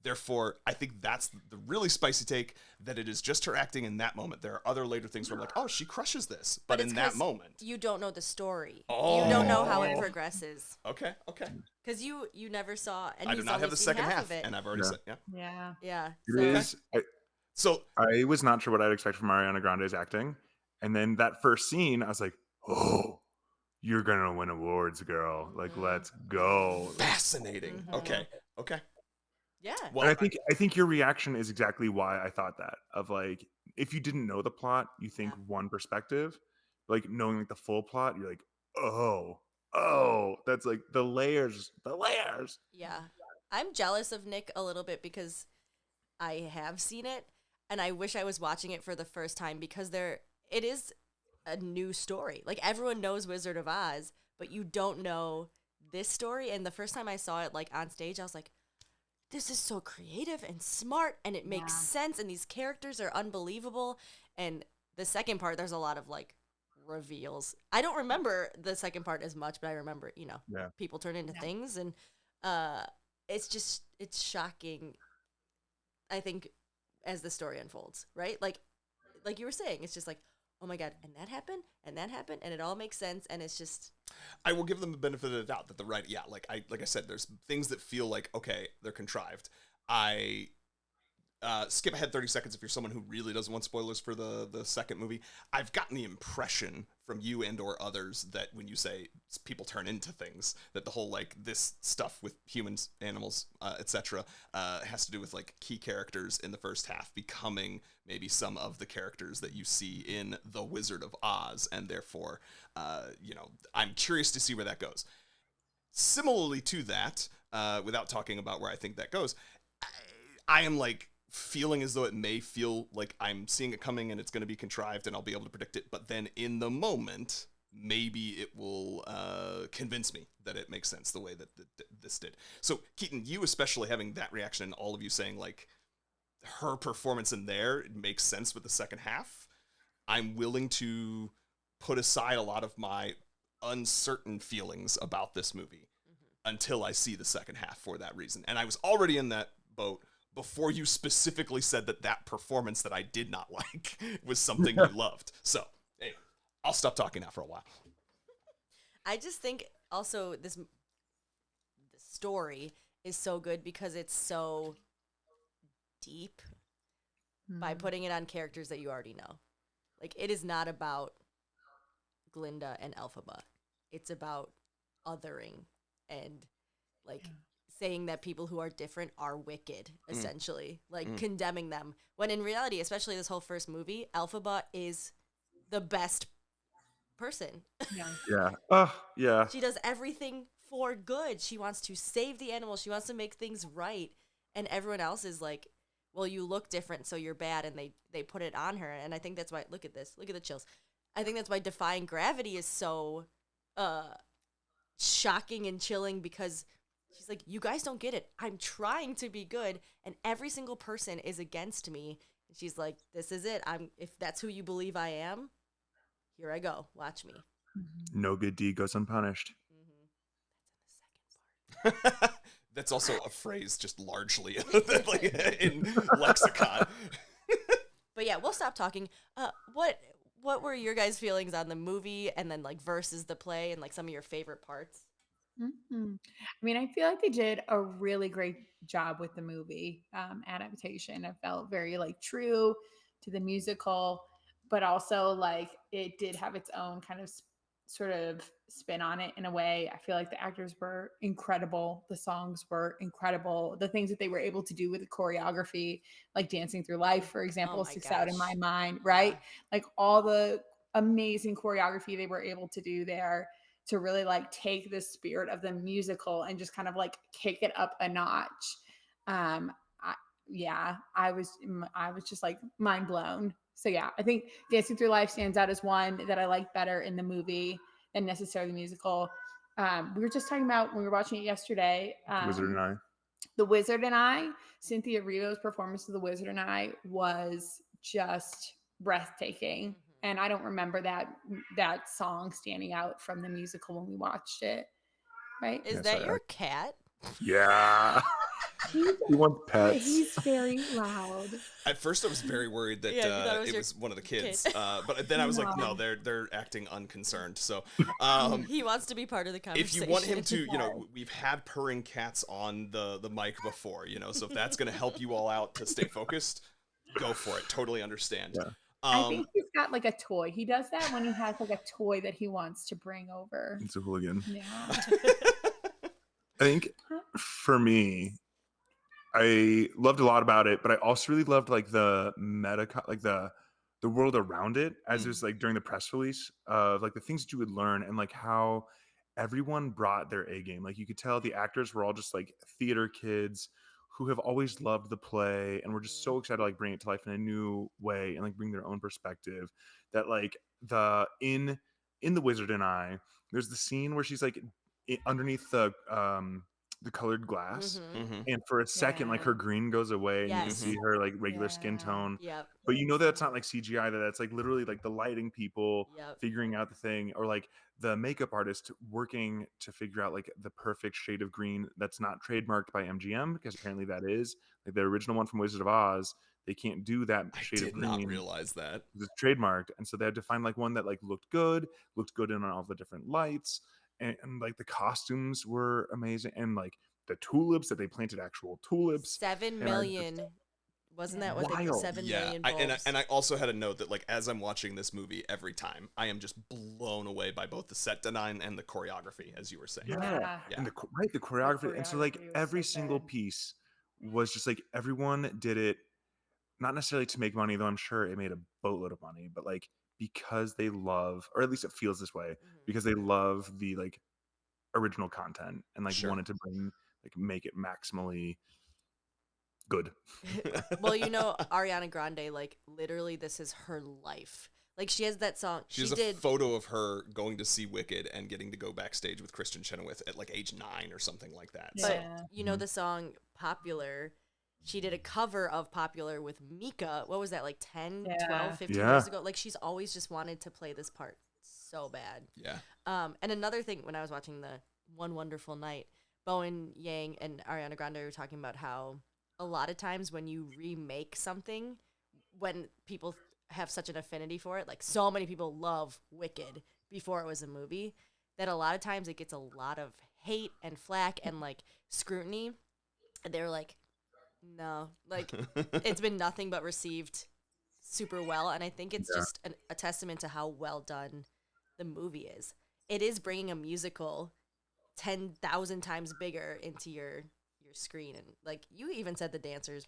[SPEAKER 4] Therefore, I think that's the really spicy take, that it is just her acting in that moment. There are other later things where I'm like, oh, she crushes this. But in that moment,
[SPEAKER 1] you don't know the story.
[SPEAKER 4] Oh.
[SPEAKER 1] You don't know how it progresses.
[SPEAKER 4] Okay.
[SPEAKER 1] Because you never saw, and
[SPEAKER 4] I do not have the second half, and I've already said,
[SPEAKER 1] Yeah.
[SPEAKER 2] It is.
[SPEAKER 4] So
[SPEAKER 2] I was not sure what I'd expect from Ariana Grande's acting. And then that first scene, I was like, oh, you're going to win awards, girl. Like, let's go.
[SPEAKER 4] Fascinating.
[SPEAKER 1] Mm-hmm.
[SPEAKER 4] Okay.
[SPEAKER 1] Yeah.
[SPEAKER 2] Well, and I think your reaction is exactly why I thought that. Of like, if you didn't know the plot, you think one perspective. Like knowing like the full plot, you're like, oh, that's like the layers.
[SPEAKER 1] Yeah. I'm jealous of Nick a little bit because I have seen it, and I wish I was watching it for the first time because it is a new story. Like everyone knows Wizard of Oz, but you don't know this story. And the first time I saw it like on stage, I was like, this is so creative and smart, and it makes sense, and these characters are unbelievable. And the second part, there's a lot of like reveals. I don't remember the second part as much, but I remember, people turn into things, and it's shocking, I think, as the story unfolds, right? Like you were saying, it's just like, oh my God, and that happened, and it all makes sense, and it's just...
[SPEAKER 4] I will give them the benefit of the doubt that like I said, there's things that feel like, okay, they're contrived. I skip ahead 30 seconds if you're someone who really doesn't want spoilers for the second movie. I've gotten the impression from you and or others that when you say people turn into things, that the whole like this stuff with humans, animals, etc. Has to do with like key characters in the first half becoming maybe some of the characters that you see in The Wizard of Oz, and therefore, I'm curious to see where that goes. Similarly to that, without talking about where I think that goes, I am like feeling as though it may feel like I'm seeing it coming and it's going to be contrived and I'll be able to predict it. But then in the moment, maybe it will convince me that it makes sense the way that this did. So Keaton, you especially having that reaction and all of you saying like her performance in there, it makes sense with the second half. I'm willing to put aside a lot of my uncertain feelings about this movie until I see the second half for that reason. And I was already in that boat before you specifically said that performance that I did not like was something you loved. So, anyway, I'll stop talking now for a while.
[SPEAKER 1] I just think also the story is so good because it's so deep by putting it on characters that you already know. Like, it is not about Glinda and Elphaba. It's about othering and, like... saying that people who are different are wicked, essentially, like condemning them. When in reality, especially this whole first movie, Elphaba is the best person.
[SPEAKER 2] Yeah. Oh, yeah.
[SPEAKER 1] She does everything for good. She wants to save the animals. She wants to make things right. And everyone else is like, well, you look different, so you're bad. And they put it on her. And I think that's why, look at this. Look at the chills. I think that's why Defying Gravity is so shocking and chilling, because she's like, you guys don't get it. I'm trying to be good, and every single person is against me. And she's like, this is it. If that's who you believe I am, here I go. Watch me.
[SPEAKER 2] No good deed goes unpunished.
[SPEAKER 1] That's in the second part.
[SPEAKER 4] That's also a phrase just largely like in lexicon.
[SPEAKER 1] But yeah, we'll stop talking. What were your guys' feelings on the movie, and then like versus the play, and like some of your favorite parts?
[SPEAKER 3] I mean, I feel like they did a really great job with the movie adaptation. It felt very like true to the musical, but also like it did have its own kind of sort of spin on it in a way. I feel like the actors were incredible. The songs were incredible. The things that they were able to do with the choreography, like Dancing Through Life, for example, sticks out in my mind, right? Like all the amazing choreography they were able to do there to really like take the spirit of the musical and just kind of like kick it up a notch. I was just like mind blown. So yeah, I think Dancing Through Life stands out as one that I like better in the movie than necessarily the musical. We were just talking about when we were watching it yesterday.
[SPEAKER 2] Wizard and I.
[SPEAKER 3] The Wizard and I, cynthiaerivo's performance of The Wizard and I was just breathtaking. And I don't remember that song standing out from the musical when we watched it. Right?
[SPEAKER 1] Is that your cat?
[SPEAKER 2] Yeah. He wants pets.
[SPEAKER 3] He's very loud.
[SPEAKER 4] At first, I was very worried that it was one of the kids, but then I was like, no, they're acting unconcerned. So
[SPEAKER 1] he wants to be part of the conversation.
[SPEAKER 4] If you want him to, we've had purring cats on the mic before, so if that's going to help you all out to stay focused, go for it. Totally understand.
[SPEAKER 2] Yeah.
[SPEAKER 3] I think he's got like a toy. He does that when he has like a toy that he wants to bring over.
[SPEAKER 2] It's a hooligan.
[SPEAKER 3] Yeah.
[SPEAKER 2] I think for me, I loved a lot about it, but I also really loved like the like the world around it, as it was like during the press release of like the things that you would learn, and like how everyone brought their A game. Like you could tell the actors were all just like theater kids who have always loved the play and were just so excited to like bring it to life in a new way and like bring their own perspective. That like in The Wizard and I, there's the scene where she's like underneath the colored glass, and for a second like her green goes away and you can see her like regular skin tone, but that's not like CGI, that's like literally like the lighting people figuring out the thing, or like the makeup artist working to figure out like the perfect shade of green that's not trademarked by MGM, because apparently that is like the original one from Wizard of Oz. They can't do that shade of green.
[SPEAKER 4] I did not realize that.
[SPEAKER 2] It's trademarked, and so they had to find like one that like looked good in all the different lights. And like the costumes were amazing, and like the tulips that they planted, actual tulips.
[SPEAKER 1] 7 million. Wasn't that what they did? 7 million bulbs.
[SPEAKER 4] And I also had a note that like as I'm watching this movie every time, I am just blown away by both the set design and the choreography, as you were saying.
[SPEAKER 2] Yeah. And the choreography. And so like every single piece was just like everyone did it, not necessarily to make money, though I'm sure it made a boatload of money, but like because they love, or at least it feels this way, because they love the like original content and like wanted to make it maximally good.
[SPEAKER 1] Well, Ariana Grande, like literally this is her life. Like she has that song.
[SPEAKER 4] She has a photo of her going to see Wicked and getting to go backstage with Kristen Chenoweth at like age 9 or something like that.
[SPEAKER 1] But the song Popular, she did a cover of Popular with Mika. What was that, like 10, 12, 15 years ago? Like she's always just wanted to play this part so bad.
[SPEAKER 4] Yeah.
[SPEAKER 1] And another thing, when I was watching the One Wonderful Night, Bowen Yang and Ariana Grande were talking about how a lot of times when you remake something, when people have such an affinity for it, like so many people love Wicked before it was a movie, that a lot of times it gets a lot of hate and flack and like scrutiny. And they were like, no, like it's been nothing but received super well. And I think it's just a testament to how well done the movie is. It is bringing a musical 10,000 times bigger into your screen. And like you even said, the dancers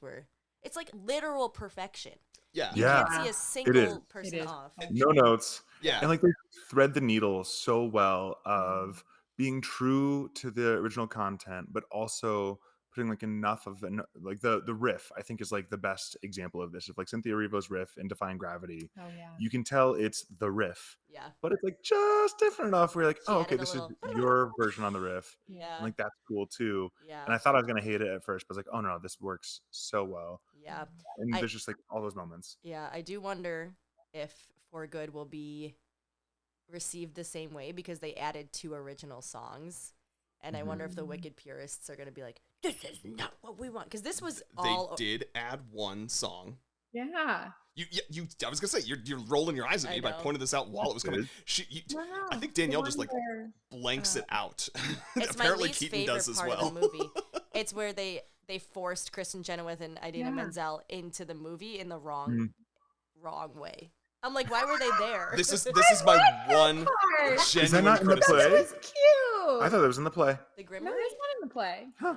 [SPEAKER 1] it's like literal perfection.
[SPEAKER 4] Yeah.
[SPEAKER 1] You can't see a single person off.
[SPEAKER 2] No notes.
[SPEAKER 4] Yeah.
[SPEAKER 2] And like they thread the needle so well of being true to the original content, but also putting like enough of like the riff, I think, is like the best example of this. If like cynthiaerivo's riff in Defying Gravity, you can tell it's the riff.
[SPEAKER 1] Yeah.
[SPEAKER 2] But it's like just different enough where you're like,
[SPEAKER 1] She
[SPEAKER 2] oh, okay,
[SPEAKER 1] added a
[SPEAKER 2] this is
[SPEAKER 1] little-
[SPEAKER 2] your version on the riff.
[SPEAKER 1] Yeah.
[SPEAKER 2] And like that's cool too.
[SPEAKER 1] Yeah.
[SPEAKER 2] And I thought I was gonna hate it at first, but I was like, oh no, this works so well.
[SPEAKER 1] Yeah.
[SPEAKER 2] And there's just like all those moments.
[SPEAKER 1] Yeah, I do wonder if For Good will be received the same way because they added 2 original songs. And I wonder if the wicked purists are going to be like, this is not what we want. Because this was all...
[SPEAKER 4] They did add one song.
[SPEAKER 3] Yeah.
[SPEAKER 4] You. I was gonna say you're rolling your eyes at me by pointing this out while it was coming. I think Danielle just like blanks it out.
[SPEAKER 1] It's
[SPEAKER 4] Apparently
[SPEAKER 1] my least
[SPEAKER 4] Keaton
[SPEAKER 1] favorite
[SPEAKER 4] does as
[SPEAKER 1] part
[SPEAKER 4] well.
[SPEAKER 1] of the movie. It's where they forced Kristen Chenoweth and Idina Menzel into the movie in the wrong way. I'm like, why were they there?
[SPEAKER 4] This is my one genuine
[SPEAKER 2] Is that not in the
[SPEAKER 4] criticism.
[SPEAKER 2] play?
[SPEAKER 3] It's cute.
[SPEAKER 2] I thought it was in the play.
[SPEAKER 1] The Grimmer?
[SPEAKER 3] No, it's not in the play.
[SPEAKER 2] Huh.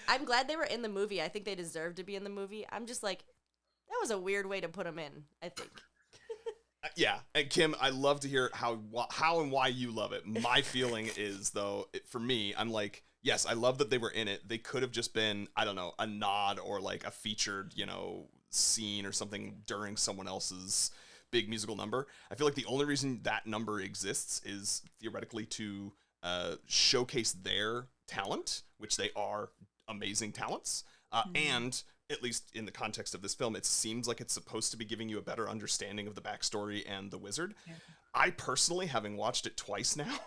[SPEAKER 1] I'm glad they were in the movie. I think they deserve to be in the movie. I'm just like, that was a weird way to put them in, I think.
[SPEAKER 4] Yeah, and Kim, I love to hear how and why you love it. My feeling is, though, for me, I'm like, yes, I love that they were in it. They could have just been, I don't know, a nod or like a featured, scene or something during someone else's big musical number. I feel like the only reason that number exists is theoretically to showcase their talent, which they are amazing talents, and at least in the context of this film, it seems like it's supposed to be giving you a better understanding of the backstory and the wizard. Yeah. I personally, having watched it twice now,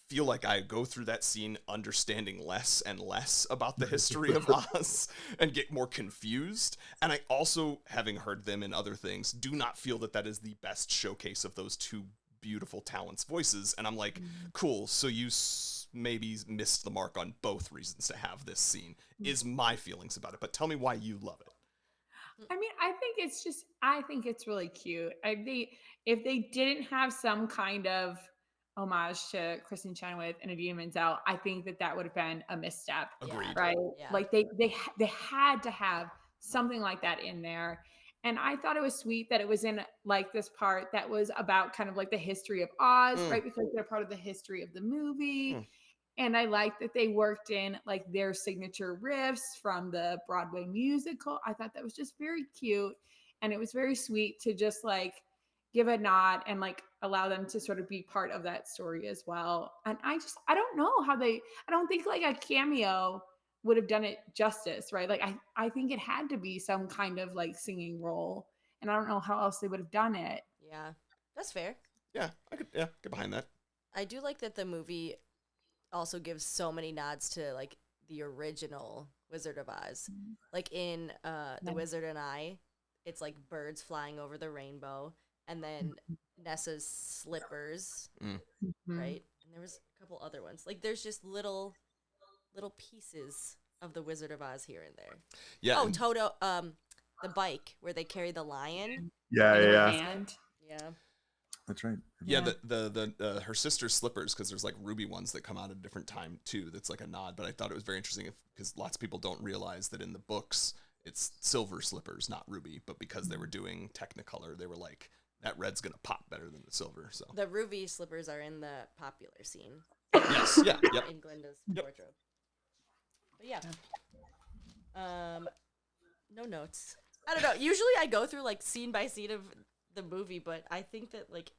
[SPEAKER 4] feel like I go through that scene understanding less and less about the history of Oz and get more confused. And I also, having heard them in other things, do not feel that that is the best showcase of those 2 beautiful talents' voices. And I'm like, cool, so you maybe missed the mark on both reasons to have this scene, is my feelings about it. But tell me why you love it.
[SPEAKER 3] I mean, I think it's really cute. If they didn't have some kind of homage to Kristen Chenoweth and Idina Menzel, I think that would have been a misstep.
[SPEAKER 4] Agreed.
[SPEAKER 3] Right?
[SPEAKER 1] Yeah.
[SPEAKER 3] Like they had to have something like that in there. And I thought it was sweet that it was in like this part that was about kind of like the history of Oz, right? Because they're part of the history of the movie. And I like that they worked in like their signature riffs from the Broadway musical. I thought that was just very cute. And it was very sweet to just like give a nod and like allow them to sort of be part of that story as well. And I don't know how I don't think like a cameo would have done it justice, right? Like I think it had to be some kind of like singing role. And I don't know how else they would have done it.
[SPEAKER 1] Yeah, that's fair.
[SPEAKER 4] Yeah, I could get behind that.
[SPEAKER 1] I do like that the movie also gives so many nods to like the original Wizard of Oz. Like in The Wizard and I, it's like birds flying over the rainbow, and then Nessa's slippers, right? And there was a couple other ones. Like there's just little pieces of the Wizard of Oz here and there.
[SPEAKER 4] Yeah.
[SPEAKER 1] Oh, Toto, the bike where they carry the lion.
[SPEAKER 2] Yeah. That's right.
[SPEAKER 4] Yeah, the her sister's slippers, because there's like ruby ones that come out at a different time too. That's like a nod, but I thought it was very interesting because lots of people don't realize that in the books it's silver slippers, not ruby. But because they were doing Technicolor, they were like, that red's gonna pop better than the silver. So
[SPEAKER 1] the ruby slippers are in the popular scene.
[SPEAKER 4] Yes, yeah, yep.
[SPEAKER 1] In Glinda's wardrobe. But yeah, no notes. I don't know. Usually I go through like scene by scene of the movie, but I think that like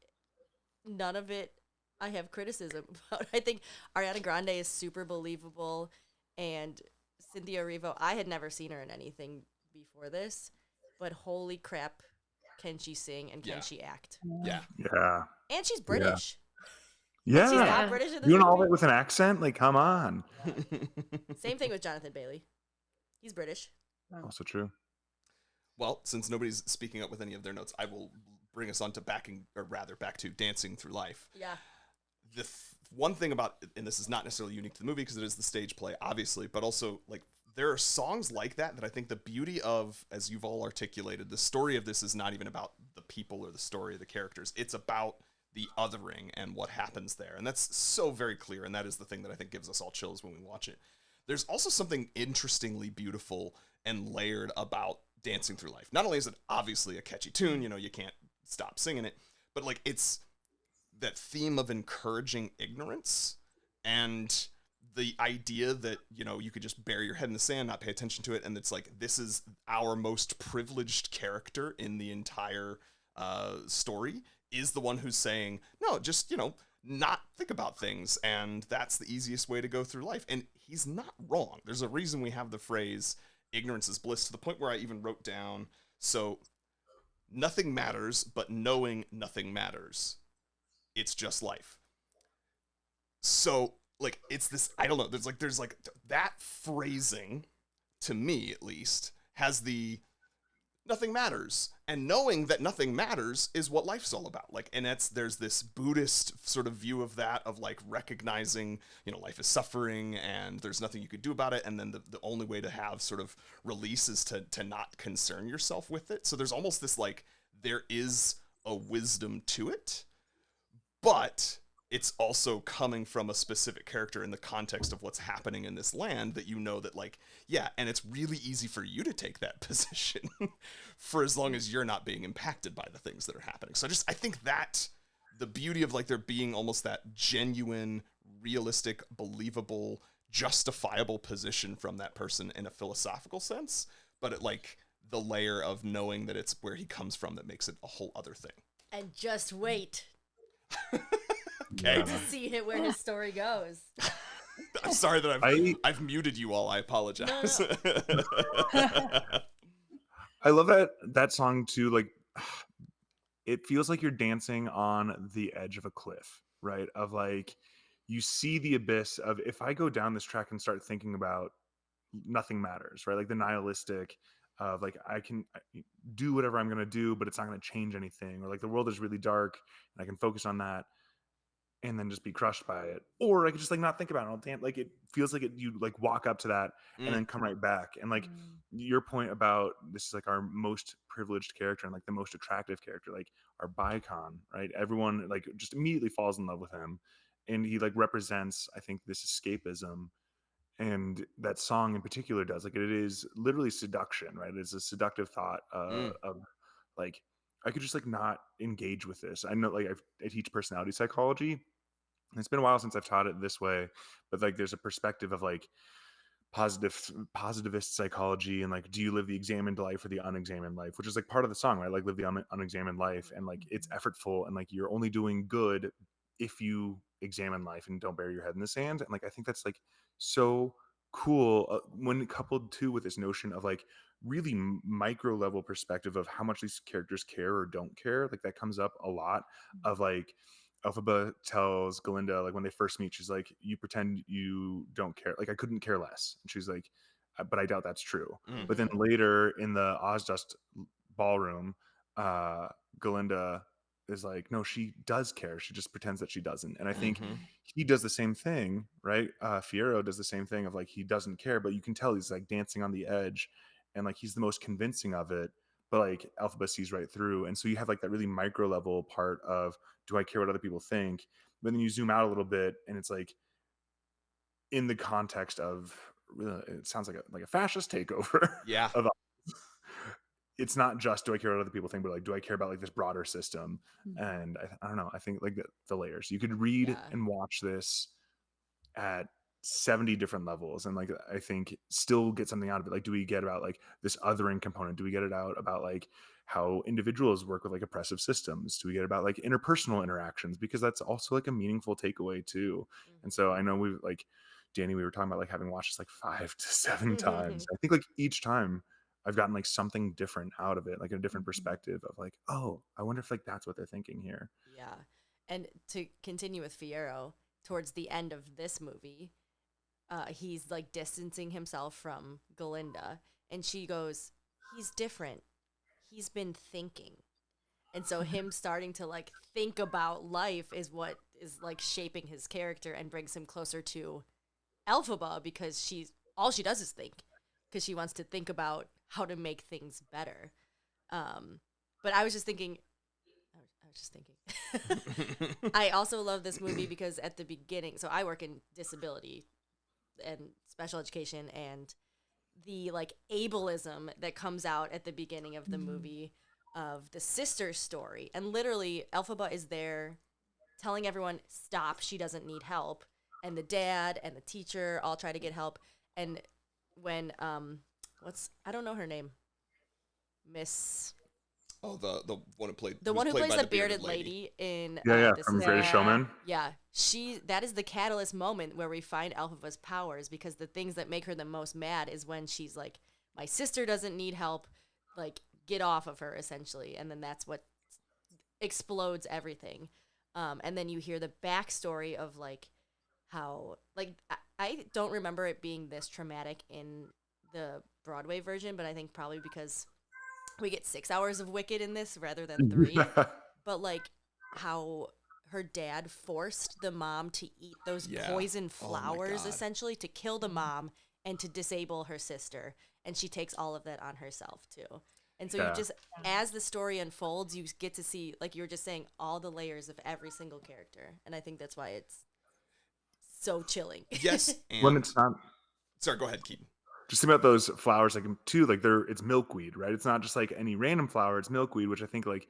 [SPEAKER 1] none of it I have criticism about. I think Ariana Grande is super believable, and cynthiaerivo, I had never seen her in anything before this, but holy crap, can she sing and can she act?
[SPEAKER 4] Yeah.
[SPEAKER 1] And she's British.
[SPEAKER 2] Yeah.
[SPEAKER 1] She's not British in this
[SPEAKER 2] doing
[SPEAKER 1] movie.
[SPEAKER 2] all that with an accent? Like, come on.
[SPEAKER 1] Same thing with Jonathan Bailey. He's British.
[SPEAKER 2] Also true.
[SPEAKER 4] Well, since nobody's speaking up with any of their notes, I will bring us on to back to Dancing Through Life.
[SPEAKER 1] Yeah.
[SPEAKER 4] The one thing about, and this is not necessarily unique to the movie because it is the stage play, obviously, but also like there are songs like that I think the beauty of, as you've all articulated, the story of this is not even about the people or the story of the characters. It's about the othering and what happens there. And that's so very clear. And that is the thing that I think gives us all chills when we watch it. There's also something interestingly beautiful and layered about Dancing Through Life. Not only is it obviously a catchy tune, you can't stop singing it. But like, it's that theme of encouraging ignorance and the idea that, you know, you could just bury your head in the sand, not pay attention to it. And it's like, this is our most privileged character in the entire story is the one who's saying, no, just, you know, not think about things. And that's the easiest way to go through life. And he's not wrong. There's a reason we have the phrase ignorance is bliss, to the point where I even wrote down, so nothing matters, but knowing nothing matters. It's just life. So like, it's this, I don't know, there's like that phrasing, to me at least, has the nothing matters, and knowing that nothing matters is what life's all about. Like, and there's this Buddhist sort of view of that, of like recognizing, you know, life is suffering and there's nothing you could do about it, and then the only way to have sort of release is to not concern yourself with it. So there's almost this like, there is a wisdom to it, but it's also coming from a specific character in the context of what's happening in this land, that you know that like, yeah, and it's really easy for you to take that position for as long as you're not being impacted by the things that are happening. So I think that the beauty of like there being almost that genuine, realistic, believable, justifiable position from that person in a philosophical sense, but it like the layer of knowing that it's where he comes from that makes it a whole other thing.
[SPEAKER 1] And just wait.
[SPEAKER 4] Okay.
[SPEAKER 1] To see where his story goes.
[SPEAKER 4] I'm sorry that I've muted you all. I apologize.
[SPEAKER 1] No.
[SPEAKER 2] I love that song too. Like, it feels like you're dancing on the edge of a cliff, right? Of like, you see the abyss of, if I go down this track and start thinking about nothing matters, right? Like the nihilistic of like, I can do whatever I'm going to do, but it's not going to change anything. Or like, the world is really dark and I can focus on that and then just be crushed by it. Or I could just like not think about it all damn. Like, it feels like you like walk up to that and then come right back. And like your point about this is like our most privileged character and like the most attractive character, like our Bicon, right? Everyone like just immediately falls in love with him. And he like represents, I think, this escapism. And that song in particular does, like, it is literally seduction, right? It's a seductive thought of like, I could just like not engage with this. I know like I teach personality psychology, and it's been a while since I've taught it this way, but like there's a perspective of like positivist psychology, and like, do you live the examined life or the unexamined life, which is like part of the song, right? Like, live the unexamined life, and like it's effortful, and like you're only doing good if you examine life and don't bury your head in the sand. And like, I think that's like so cool when coupled too with this notion of like really micro level perspective of how much these characters care or don't care. Like, that comes up a lot of like, Elphaba tells Galinda, like when they first meet, she's like, you pretend you don't care. Like, I couldn't care less. And she's like, but I doubt that's true. But then later in the Ozdust ballroom, Galinda is like, no, she does care. She just pretends that she doesn't. And I think he does the same thing, right? Fiyero does the same thing of like, he doesn't care, but you can tell he's like dancing on the edge, and like he's the most convincing of it. But like, Elphaba sees right through. And so you have like that really micro level part of, do I care what other people think? But then you zoom out a little bit, and it's like, in the context of, it sounds like a fascist takeover.
[SPEAKER 4] Yeah.
[SPEAKER 2] Of, it's not just, do I care what other people think, but like, do I care about like this broader system? And I don't know. I think like the layers, you could read and watch this at 70 different levels, and like, I think still get something out of it. Like, do we get about like this othering component? Do we get it out about like how individuals work with like oppressive systems? Do we get about like interpersonal interactions? Because that's also like a meaningful takeaway too. And so I know we've like, Danny, we were talking about like having watched this like 5 to 7 times. I think like each time I've gotten like something different out of it, like a different perspective of like, oh, I wonder if like that's what they're thinking here.
[SPEAKER 1] Yeah. And to continue with Fiyero, towards the end of this movie, he's like distancing himself from Galinda, and she goes, he's different. He's been thinking. And so him starting to like think about life is what is like shaping his character and brings him closer to Elphaba, because all she does is think, because she wants to think about how to make things better. But I was just thinking, I also love this movie because at the beginning, so I work in disability and special education, and the like ableism that comes out at the beginning of the movie of the sister's story. And literally, Elphaba is there telling everyone, stop, she doesn't need help. And the dad and the teacher all try to get help. And when, I don't know her name. Miss...
[SPEAKER 4] Oh, the one who played
[SPEAKER 1] the one who plays the bearded lady in
[SPEAKER 2] from Greatest Showman.
[SPEAKER 1] Yeah, that is the catalyst moment where we find Elphaba's powers, because the things that make her the most mad is when she's like, my sister doesn't need help, like, get off of her, essentially. And then that's what explodes everything. And then you hear the backstory of like how, like, I don't remember it being this traumatic in the Broadway version, but I think probably because we get 6 hours of Wicked in this rather than 3. But like how her dad forced the mom to eat those poison flowers, essentially, to kill the mom and to disable her sister. And she takes all of that on herself too. And so you just, as the story unfolds, you get to see, like you were just saying, all the layers of every single character. And I think that's why it's so chilling.
[SPEAKER 4] Yes.
[SPEAKER 2] When it's not...
[SPEAKER 4] Sorry, go ahead, Keaton.
[SPEAKER 2] Just think about those flowers, like, too, like it's milkweed, right? It's not just like any random flower, it's milkweed, which I think like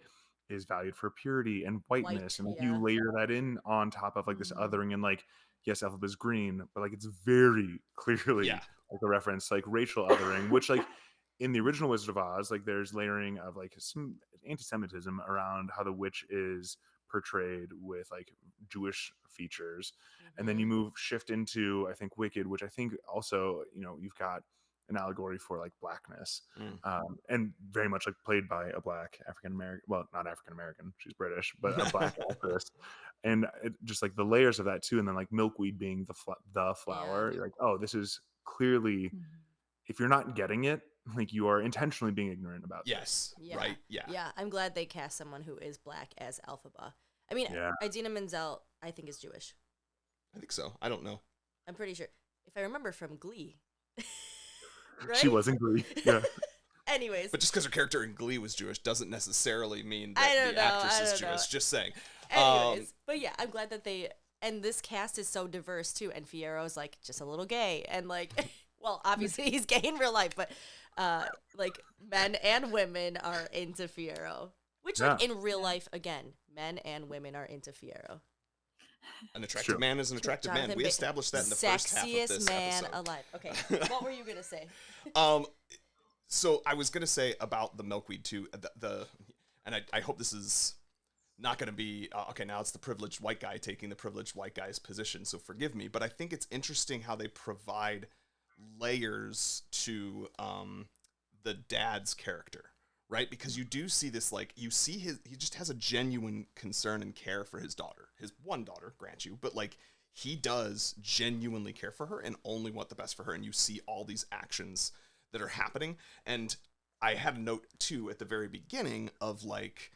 [SPEAKER 2] is valued for purity and whiteness. And like, you layer that in on top of like this othering, and like, yes, Elphaba's green, but like it's very clearly like a reference, like racial othering, which like in the original Wizard of Oz, like there's layering of like some anti-Semitism around how the witch is portrayed with like Jewish features. And then you shift into, I think, Wicked, which I think also, you know, you've got an allegory for like blackness, and very much like played by a black African-American, well, not African-American, she's British, but a black actress. And just like the layers of that too. And then like milkweed being the flower, you're like, oh, this is clearly, if you're not getting it, like you are intentionally being ignorant about this.
[SPEAKER 4] Right.
[SPEAKER 1] Yeah, I'm glad they cast someone who is black as Elphaba. I mean, Idina Menzel, I think, is Jewish.
[SPEAKER 4] I think so. I don't know.
[SPEAKER 1] I'm pretty sure. If I remember from Glee. Right?
[SPEAKER 2] She was in Glee. Yeah.
[SPEAKER 1] Anyways.
[SPEAKER 4] But just because her character in Glee was Jewish doesn't necessarily mean that the actress is Jewish. Just saying.
[SPEAKER 1] Anyways. But yeah, I'm glad that they... And this cast is so diverse, too. And Fiero's, like, just a little gay. And, like... Well, obviously, he's gay in real life. But, like, men and women are into Fiero. Which, like, in real life, again, men and women are into Fiero.
[SPEAKER 4] An attractive man is an attractive man. We established that in the first half of this
[SPEAKER 1] sexiest man
[SPEAKER 4] episode.
[SPEAKER 1] alive. Okay, what were you gonna say?
[SPEAKER 4] So I was gonna say about the milkweed too. And I hope this is not gonna be okay. Now it's the privileged white guy taking the privileged white guy's position. So forgive me, but I think it's interesting how they provide layers to the dad's character. Right? Because you do see this, like, you see he just has a genuine concern and care for his daughter. His one daughter, grant you, but, like, he does genuinely care for her and only want the best for her. And you see all these actions that are happening. And I had a note, too, at the very beginning of, like,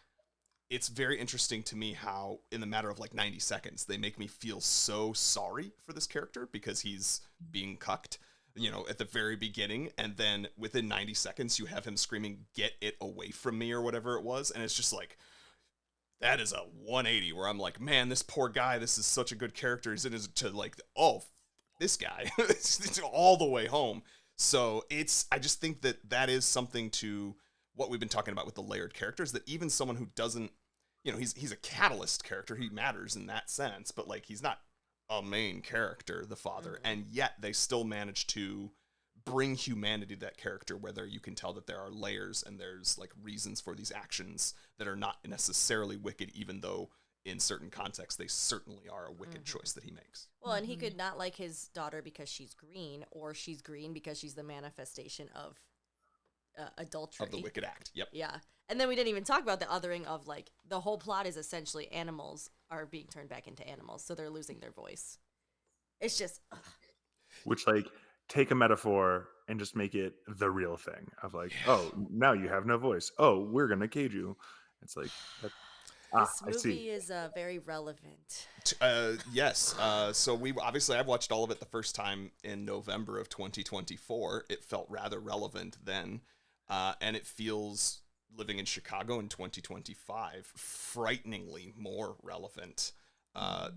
[SPEAKER 4] it's very interesting to me how, in the matter of, like, 90 seconds, they make me feel so sorry for this character because he's being cucked, you know, at the very beginning, and then within 90 seconds you have him screaming, "Get it away from me," or whatever it was. And it's just like, that is a 180 where I'm like, man, this poor guy, this is such a good character. He's in his, to like, oh, this guy, it's all the way home. So I just think that is something to what we've been talking about with the layered characters, that even someone who doesn't, you know, he's a catalyst character, he matters in that sense, but like, he's not a main character, the father, and yet they still manage to bring humanity to that character, whether you can tell that there are layers and there's like reasons for these actions that are not necessarily wicked, even though in certain contexts they certainly are a wicked choice that he makes.
[SPEAKER 1] Well, and he could not like his daughter because she's green, or she's green because she's the manifestation of adultery.
[SPEAKER 4] Of the wicked act. Yep.
[SPEAKER 1] Yeah. And then we didn't even talk about the othering of, like, the whole plot is essentially animals are being turned back into animals, so they're losing their voice. It's just... Ugh.
[SPEAKER 2] Which, like, take a metaphor and just make it the real thing of, like, oh, now you have no voice. Oh, we're going to cage you. It's like...
[SPEAKER 1] This movie is very relevant.
[SPEAKER 4] Yes. So I've watched all of it the first time in November of 2024. It felt rather relevant then. And it feels, living in Chicago in 2025, frighteningly more relevant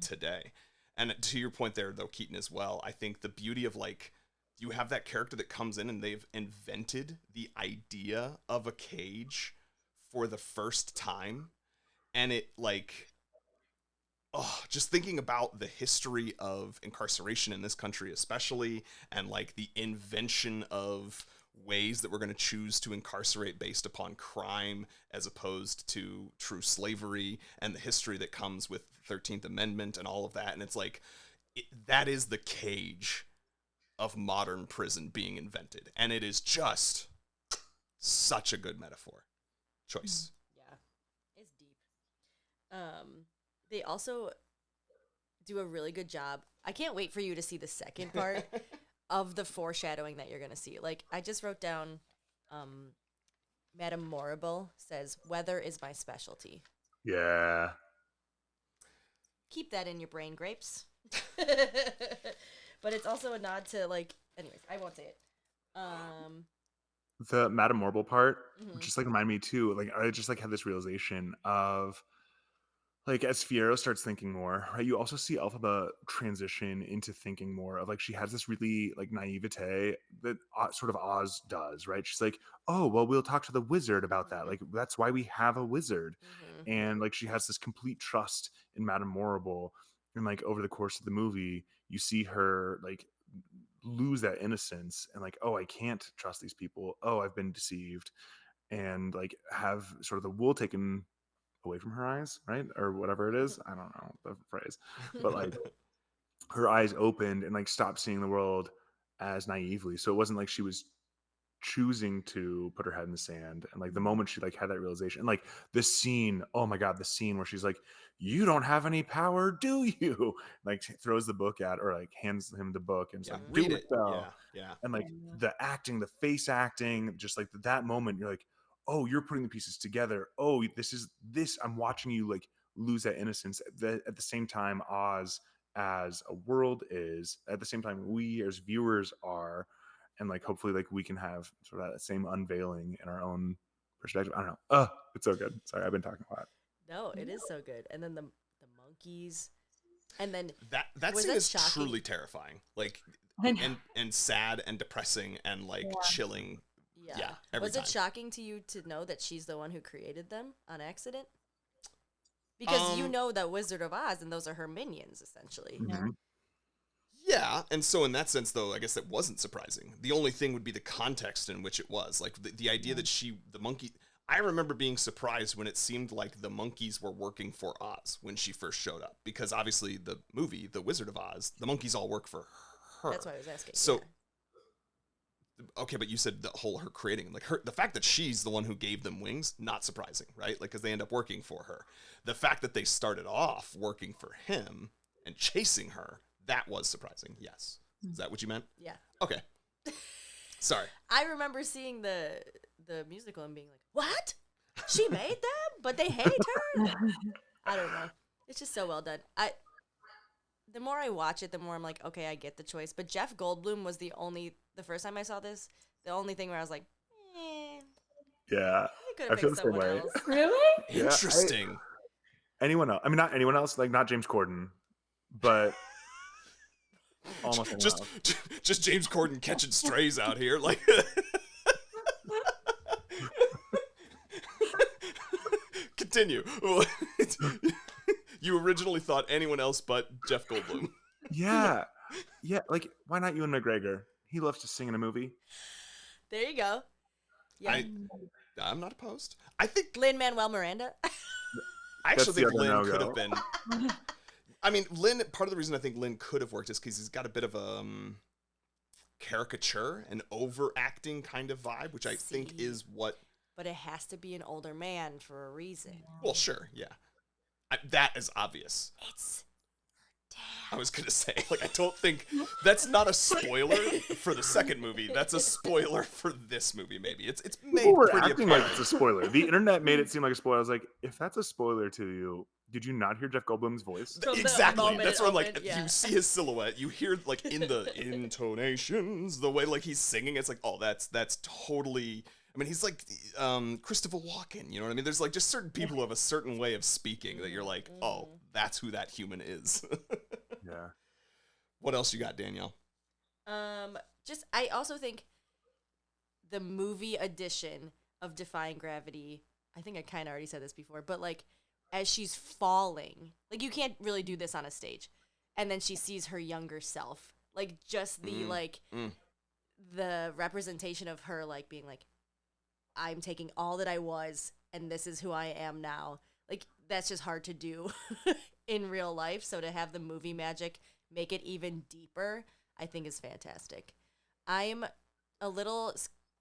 [SPEAKER 4] today. And to your point there, though, Keaton, as well, I think the beauty of, like, you have that character that comes in and they've invented the idea of a cage for the first time, and it like, oh, just thinking about the history of incarceration in this country especially, and like the invention of ways that we're going to choose to incarcerate based upon crime as opposed to true slavery, and the history that comes with the 13th Amendment and all of that. And it's like, that is the cage of modern prison being invented. And it is just such a good metaphor choice.
[SPEAKER 1] Yeah, it's deep. They also do a really good job. I can't wait for you to see the second part of the foreshadowing that you're going to see. Like, I just wrote down, Madame Morrible says, "Weather is my specialty."
[SPEAKER 2] Yeah.
[SPEAKER 1] Keep that in your brain, grapes. But it's also a nod to, like, anyways, I won't say it.
[SPEAKER 2] The Madame Morrible part just like reminded me too. Like, I just like had this realization of, like, as Fiyero starts thinking more, right, you also see Elphaba transition into thinking more of, like, she has this really, like, naivete that sort of Oz does, right? She's like, oh, well, we'll talk to the wizard about that. Like, that's why we have a wizard. And, like, she has this complete trust in Madame Morrible. And, like, over the course of the movie, you see her, like, lose that innocence and, like, oh, I can't trust these people. Oh, I've been deceived. And, like, have sort of the wool taken away from her eyes, right? Or whatever it is. I don't know the phrase. But, like, her eyes opened and, like, stopped seeing the world as naively. So it wasn't like she was choosing to put her head in the sand. And, like, the moment she, like, had that realization, and, like, this scene, oh my God, the scene where she's like, you don't have any power, do you? Like, throws the book at, or like hands him the book and like,
[SPEAKER 4] read
[SPEAKER 2] do
[SPEAKER 4] it.
[SPEAKER 2] so.
[SPEAKER 4] Yeah.
[SPEAKER 2] And, like, the acting, the face acting, just like that moment, you're like, oh, you're putting the pieces together. Oh, this. I'm watching you, like, lose that innocence. At the same time, Oz as a world is. At the same time, we as viewers are, and, like, hopefully, like, we can have sort of that same unveiling in our own perspective. I don't know. It's so good. Sorry, I've been talking a lot.
[SPEAKER 1] No, it is so good. And then the monkeys, and then
[SPEAKER 4] that scene is truly terrifying. Like, and sad and depressing and, like, chilling. Yeah.
[SPEAKER 1] Was it shocking to you to know that she's the one who created them on accident? Because you know that Wizard of Oz, and those are her minions, essentially.
[SPEAKER 4] Yeah, and so in that sense, though, I guess that wasn't surprising. The only thing would be the context in which it was. Like, the idea that the monkey... I remember being surprised when it seemed like the monkeys were working for Oz when she first showed up. Because obviously the movie, The Wizard of Oz, the monkeys all work for her.
[SPEAKER 1] That's why I was asking.
[SPEAKER 4] So... Okay, but you said the whole her creating, like, the fact that she's the one who gave them wings, not surprising, right? Like, because they end up working for her. The fact that they started off working for him and chasing her, that was surprising. Yes. Is that what you meant?
[SPEAKER 1] Yeah.
[SPEAKER 4] Okay. Sorry.
[SPEAKER 1] I remember seeing the musical and being like, what? She made them? But they hate her? I don't know. It's just so well done. The more I watch it, the more I'm like, okay, I get the choice. But Jeff Goldblum was the first time I saw this, the only thing where I was like,
[SPEAKER 2] Yeah.
[SPEAKER 1] I feel the same way.
[SPEAKER 3] Really?
[SPEAKER 2] Yeah,
[SPEAKER 4] Interesting.
[SPEAKER 2] Anyone else? I mean, not anyone else, like, not James Corden, but almost anyone else.
[SPEAKER 4] Just James Corden catching strays out here. Like, continue. You originally thought anyone else but Jeff Goldblum.
[SPEAKER 2] Yeah. Like, why not Ewan McGregor? He loves to sing in a movie.
[SPEAKER 1] There you go. Yeah.
[SPEAKER 4] I'm not opposed. I think
[SPEAKER 1] Lin-Manuel Miranda.
[SPEAKER 4] I actually think Lin could have been. I mean, Lin. Part of the reason I think Lin could have worked is because he's got a bit of a caricature and overacting kind of vibe, which I think is what.
[SPEAKER 1] But it has to be an older man for a reason.
[SPEAKER 4] Well, sure, yeah. That is obvious.
[SPEAKER 1] It's her dad.
[SPEAKER 4] I was gonna say, like, I don't think that's not a spoiler for the second movie. That's a spoiler for this movie. Maybe it's made pretty
[SPEAKER 2] acting like it's a spoiler. The internet made it seem like a spoiler. I was like, if that's a spoiler to you, did you not hear Jeff Goldblum's voice?
[SPEAKER 4] Exactly. That's what I'm like. Yeah. You see his silhouette. You hear, like, in the intonations, the way, like, he's singing. It's like, oh, that's totally. I mean, he's like Christopher Walken, you know what I mean? There's, like, just certain people who have a certain way of speaking that you're like, oh, that's who that human is.
[SPEAKER 2] Yeah.
[SPEAKER 4] What else you got, Danielle?
[SPEAKER 1] I also think the movie edition of Defying Gravity I think I kind of already said this before, but like as she's falling, like you can't really do this on a stage, and then she sees her younger self, like just the the representation of her like being like, I'm taking all that I was and this is who I am now. Like that's just hard to do in real life. So to have the movie magic make it even deeper, I think is fantastic. I'm a little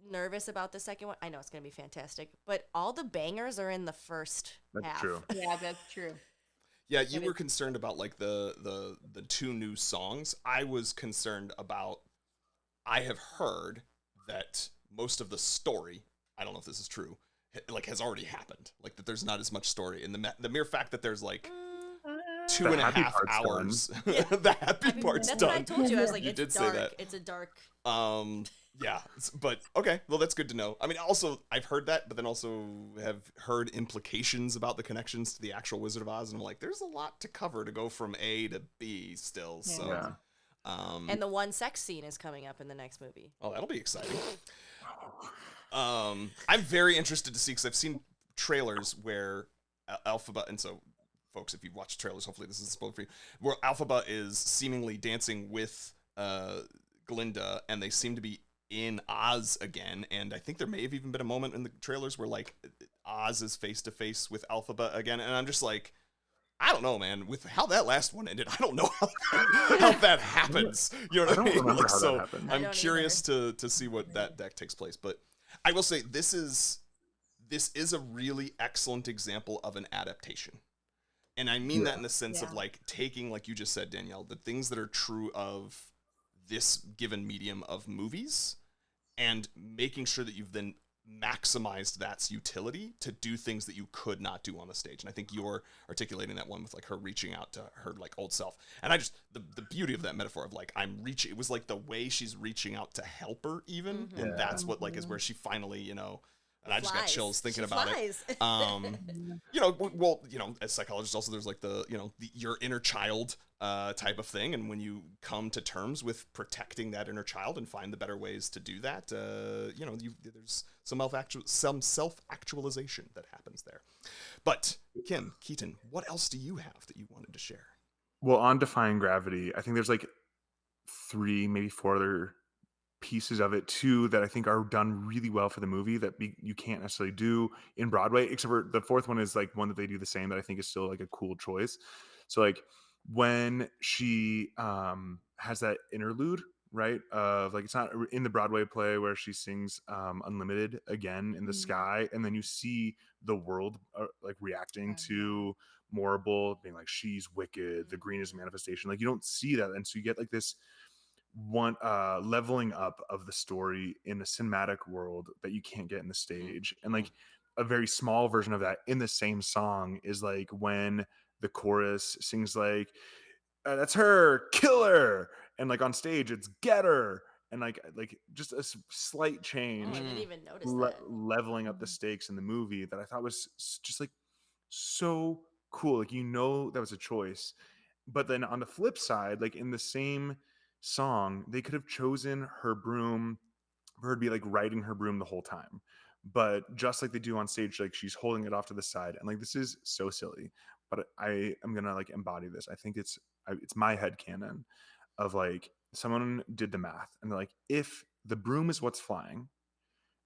[SPEAKER 1] nervous about the second one. I know it's going to be fantastic, but all the bangers are in the first half.
[SPEAKER 2] That's true.
[SPEAKER 3] Yeah, that's true.
[SPEAKER 4] Yeah, you were concerned about like the 2 new songs. I was concerned about, I have heard that most of the story, I don't know if this is true, like has already happened. Like that there's not as much story. And the mere fact that there's like 2.5 hours, the happy part's
[SPEAKER 1] that's
[SPEAKER 4] done.
[SPEAKER 1] what I told you. I was like,
[SPEAKER 4] You
[SPEAKER 1] it's
[SPEAKER 4] did
[SPEAKER 1] dark.
[SPEAKER 4] say that.
[SPEAKER 1] It's a dark.
[SPEAKER 4] Yeah, but okay, well that's good to know. I mean, also I've heard that, but then also have heard implications about the connections to the actual Wizard of Oz, and I'm like, there's a lot to cover to go from A to B still.
[SPEAKER 3] Yeah.
[SPEAKER 4] So,
[SPEAKER 1] And the one sex scene is coming up in the next movie.
[SPEAKER 4] oh, that'll be exciting. I'm very interested to see, because I've seen trailers where Alphaba, and so folks, if you've watched trailers, hopefully this isn't spoiled for you, where Alphaba is seemingly dancing with Glinda, and they seem to be in Oz again, and I think there may have even been a moment in the trailers where like Oz is face to face with Alphaba again, and I'm just like, I don't know, man. With how that last one ended, I don't know how that happens. You know what I mean? Like, so I'm curious to see what that takes place. But I will say this is a really excellent example of an adaptation, and I mean that in the sense of like taking, like you just said, Danielle, the things that are true of this given medium of movies and making sure that you've then maximized that's utility to do things that you could not do on the stage. And I think you're articulating that one with like her reaching out to her like old self. And I just, the beauty of that metaphor of like, it was like the way she's reaching out to help her even. Mm-hmm. And that's what like is where she finally, you know, and I just got chills thinking about it. You know, well, you know, as psychologists also, there's like the, you know, your inner child type of thing. And when you come to terms with protecting that inner child and find the better ways to do that, you know, there's some self-actualization that happens there. But Kim, Keaton, what else do you have that you wanted to share?
[SPEAKER 2] Well, on Defying Gravity, I think there's like 3, maybe 4 other pieces of it too that I think are done really well for the movie that you can't necessarily do in Broadway, except for the 4th one is like one that they do the same that I think is still like a cool choice. So like when she has that interlude, right, of like, it's not in the Broadway play where she sings Unlimited again in the sky, and then you see the world like reacting to Morrible being like, she's wicked, the green is manifestation, like you don't see that, and so you get like this one leveling up of the story in the cinematic world that you can't get in the stage. And like a very small version of that in the same song is like when the chorus sings like that's her, kill her, and like on stage it's get her, and like just a slight change.
[SPEAKER 1] I didn't even notice that.
[SPEAKER 2] Leveling up the stakes in the movie that I thought was just like so cool. Like, you know, that was a choice. But then on the flip side, like in the same song, they could have chosen her broom for her to be like riding her broom the whole time, but just like they do on stage, like she's holding it off to the side, and like this is so silly, but I am gonna like embody this. I think it's my headcanon of like someone did the math and they're like, if the broom is what's flying,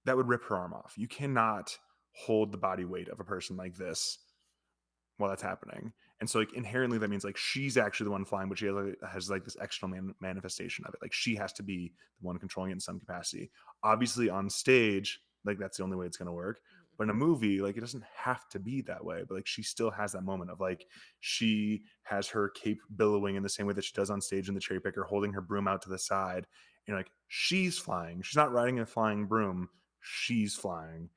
[SPEAKER 2] that would rip her arm off. You cannot hold the body weight of a person like this while that's happening. And so like inherently that means like she's actually the one flying, but she has like this external manifestation of it. Like she has to be the one controlling it in some capacity. Obviously on stage, like that's the only way it's going to work. But in a movie, like it doesn't have to be that way. But like she still has that moment of like she has her cape billowing in the same way that she does on stage in the cherry picker, holding her broom out to the side. And like she's flying. She's not riding a flying broom. She's flying.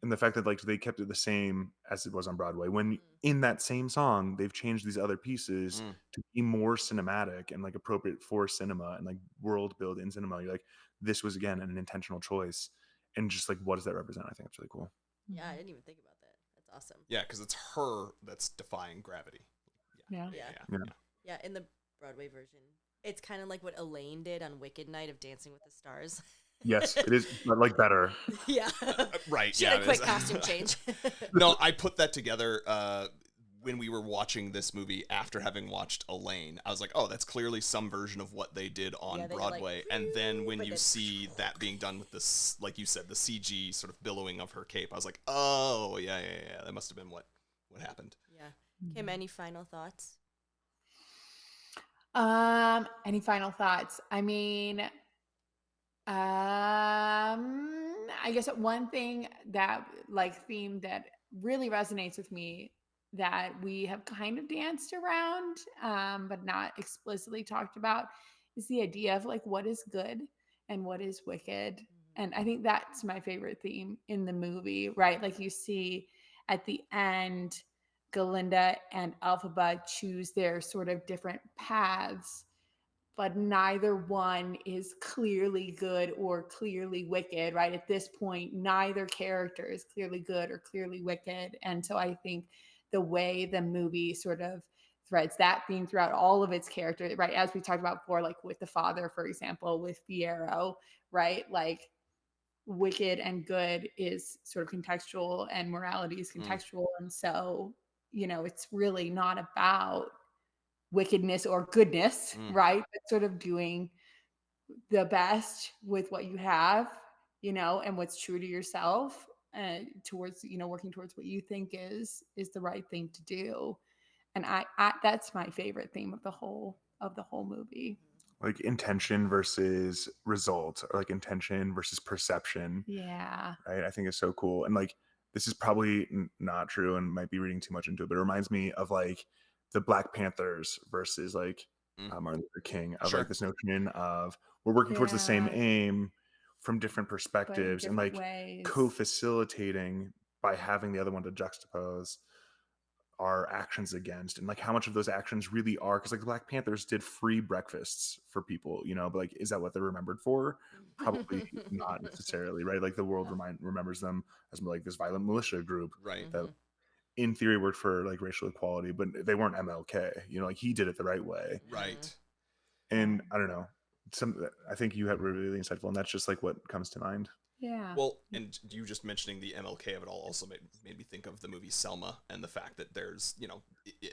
[SPEAKER 2] And the fact that like they kept it the same as it was on Broadway, when in that same song they've changed these other pieces to be more cinematic and like appropriate for cinema and like world build in cinema. You're like, this was again an intentional choice, and just like what does that represent? I think it's really cool.
[SPEAKER 1] Yeah, I didn't even think about that. That's awesome.
[SPEAKER 4] Yeah, because it's her that's defying gravity.
[SPEAKER 1] Yeah. In the Broadway version, it's kind of like what Elaine did on Wicked Night of Dancing with the Stars.
[SPEAKER 2] Yes, it is, but like better.
[SPEAKER 1] Yeah.
[SPEAKER 4] Right.
[SPEAKER 1] She had a quick costume change.
[SPEAKER 4] No, I put that together when we were watching this movie after having watched Elaine. I was like, oh, that's clearly some version of what they did on Broadway. Like, and then when you see that being done with this, like you said, the CG sort of billowing of her cape, I was like, oh, yeah. That must have been what happened.
[SPEAKER 1] Yeah. Kim, any final thoughts?
[SPEAKER 3] Any final thoughts? I mean, I guess one thing that like theme that really resonates with me that we have kind of danced around, but not explicitly talked about is the idea of like what is good and what is wicked. And I think that's my favorite theme in the movie, right? Like you see at the end, Galinda and Elphaba choose their sort of different paths, but neither one is clearly good or clearly wicked, right? At this point, neither character is clearly good or clearly wicked. And so I think the way the movie sort of threads that theme throughout all of its characters, right? As we talked about before, like with the father, for example, with Fiyero, right? Like wicked and good is sort of contextual and morality is contextual. And so, it's really not about wickedness or goodness, right? But sort of doing the best with what you have, and what's true to yourself, towards, working towards what you think is the right thing to do. And I that's my favorite theme of the whole movie.
[SPEAKER 2] Like intention versus result, or like intention versus perception.
[SPEAKER 3] Yeah.
[SPEAKER 2] Right. I think it's so cool. And like, this is probably not true and might be reading too much into it, but it reminds me of like the Black Panthers versus like Martin Luther King, of like this notion of we're working towards the same aim from different perspectives and like co-facilitating by having the other one to juxtapose our actions against, and like how much of those actions really are, because like the Black Panthers did free breakfasts for people, but like, is that what they're remembered for? Probably not necessarily, right? Like the world remembers them as like this violent militia group,
[SPEAKER 4] right?
[SPEAKER 2] That in theory worked for like racial equality, but they weren't MLK, like he did it the right way,
[SPEAKER 4] right?
[SPEAKER 2] And I don't know, I think you have really insightful, and that's just like what comes to mind.
[SPEAKER 3] Yeah.
[SPEAKER 4] Well, and you just mentioning the MLK of it all also made me think of the movie Selma, and the fact that there's,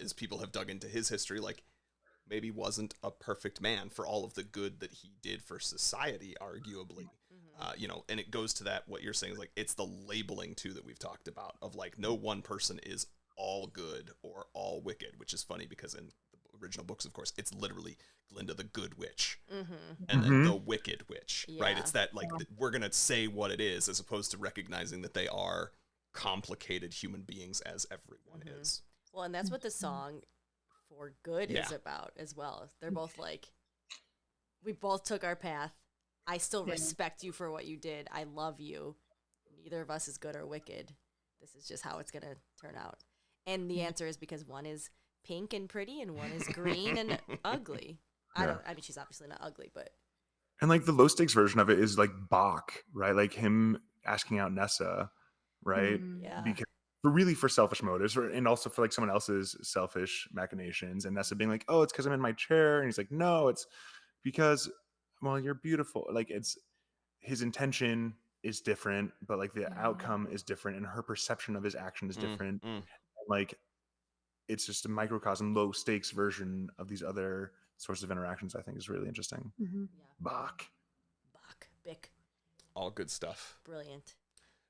[SPEAKER 4] as people have dug into his history, like maybe wasn't a perfect man for all of the good that he did for society, arguably. And it goes to that, what you're saying is like, it's the labeling too that we've talked about of like, no one person is all good or all wicked, which is funny because in the original books, of course, it's literally Glinda the good witch and then the wicked witch, right? It's that like we're gonna say what it is, as opposed to recognizing that they are complicated human beings as everyone is.
[SPEAKER 1] Well, and that's what the song For Good is about as well. They're both like, we both took our path. I still respect you for what you did. I love you. Neither of us is good or wicked. This is just how it's gonna turn out. And the answer is because one is pink and pretty and one is green and ugly. I mean, she's obviously not ugly, but.
[SPEAKER 2] And like the low stakes version of it is like Bach, right? Like him asking out Nessa, right? Because for selfish motives, and also for like someone else's selfish machinations. And Nessa being like, oh, it's because I'm in my chair. And he's like, no, it's because, well, you're beautiful. Like it's, his intention is different, but like the outcome is different, and her perception of his action is different. Like it's just a microcosm, low stakes version of these other sorts of interactions. I think is really interesting. Bach,
[SPEAKER 1] Bick.
[SPEAKER 2] All good stuff.
[SPEAKER 1] Brilliant.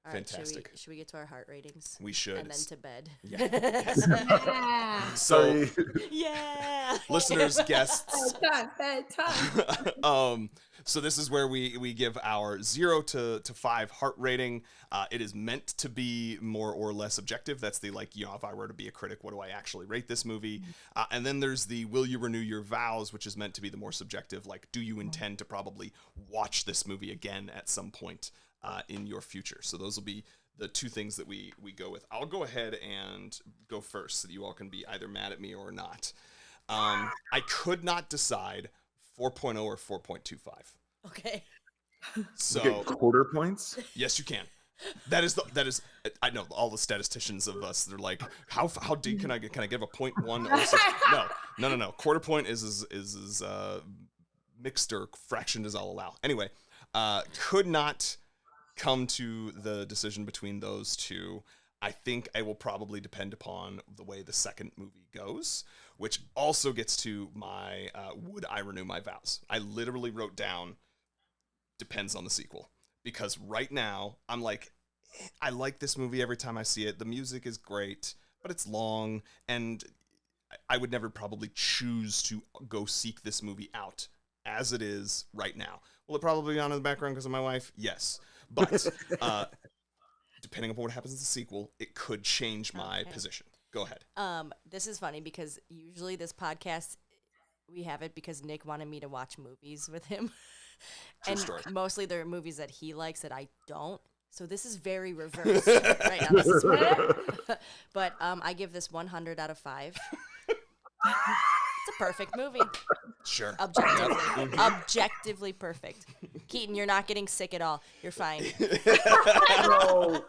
[SPEAKER 1] All
[SPEAKER 4] Fantastic.
[SPEAKER 1] Right, should we get to our heart ratings?
[SPEAKER 4] We should.
[SPEAKER 1] And then to bed.
[SPEAKER 3] Yeah.
[SPEAKER 4] So,
[SPEAKER 1] yeah.
[SPEAKER 4] Listeners, guests.
[SPEAKER 3] Bedtime.
[SPEAKER 4] So this is where we give our 0 to 5 heart rating. It is meant to be more or less objective. That's the like, if I were to be a critic, what do I actually rate this movie? And then there's the will you renew your vows, which is meant to be the more subjective. Like, do you intend to probably watch this movie again at some point in your future? So those will be the two things that we go with. I'll go ahead and go first so that you all can be either mad at me or not. I could not decide 4.0 or 4.25.
[SPEAKER 1] Okay.
[SPEAKER 4] So
[SPEAKER 2] quarter points?
[SPEAKER 4] Yes, you can. That is I know all the statisticians of us, they're like, how deep can I give a 0.1? No. Quarter point is mixed or fractioned as I'll allow. Anyway, Could not come to the decision between those two. I think I will probably depend upon the way the second movie goes, which also gets to my would I renew my vows. I literally wrote down depends on the sequel, because right now I'm like, I like this movie every time I see it. The music is great, but it's long, and I would never probably choose to go seek this movie out as it is right now. Will it probably be on in the background because of my wife? Yes. But depending upon what happens in the sequel, it could change my position. Go ahead.
[SPEAKER 1] This is funny because usually this podcast, we have it because Nick wanted me to watch movies with him.
[SPEAKER 4] True story.
[SPEAKER 1] Mostly there are movies that he likes that I don't. So this is very reversed right now. This is but I give this 100 out of 5. It's a perfect movie.
[SPEAKER 4] Sure.
[SPEAKER 1] Objectively perfect. Keaton, you're not getting sick at all. You're fine.
[SPEAKER 2] No.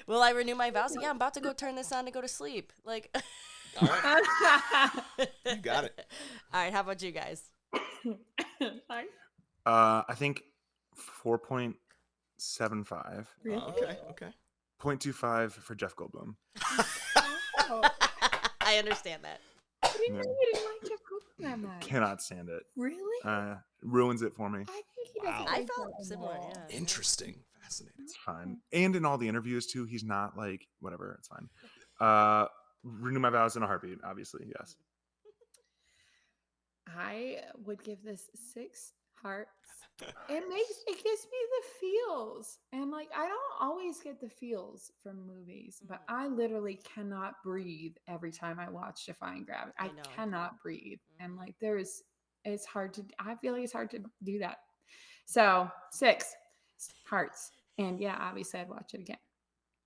[SPEAKER 1] Will I renew my vows? Yeah, I'm about to go turn this on to go to sleep. Like,
[SPEAKER 4] All right. You got it.
[SPEAKER 1] All right, how about you guys?
[SPEAKER 2] I think 4.75.
[SPEAKER 4] Okay.
[SPEAKER 2] 0.25 for Jeff Goldblum.
[SPEAKER 1] I understand that.
[SPEAKER 3] I didn't know you didn't like Jeff Goldblum that much.
[SPEAKER 2] Cannot stand it.
[SPEAKER 3] Really?
[SPEAKER 2] Ruins it for me.
[SPEAKER 3] I think he
[SPEAKER 4] Wow.
[SPEAKER 3] doesn't.
[SPEAKER 1] I
[SPEAKER 3] like
[SPEAKER 1] felt
[SPEAKER 3] that
[SPEAKER 1] similar,
[SPEAKER 3] at all.
[SPEAKER 1] yeah.
[SPEAKER 4] Interesting. Fascinating.
[SPEAKER 2] It's fine. And in all the interviews too, he's not like whatever. It's fine. Renew my vows in a heartbeat. Obviously, yes.
[SPEAKER 3] I would give this 6 hearts. It gives me the feels. And like I don't always get the feels from movies, but I literally cannot breathe every time I watch Defying Gravity. I
[SPEAKER 1] know.
[SPEAKER 3] cannot breathe. And like it's hard to I feel like it's hard to do that. So 6 hearts. And yeah, obviously I'd watch it again.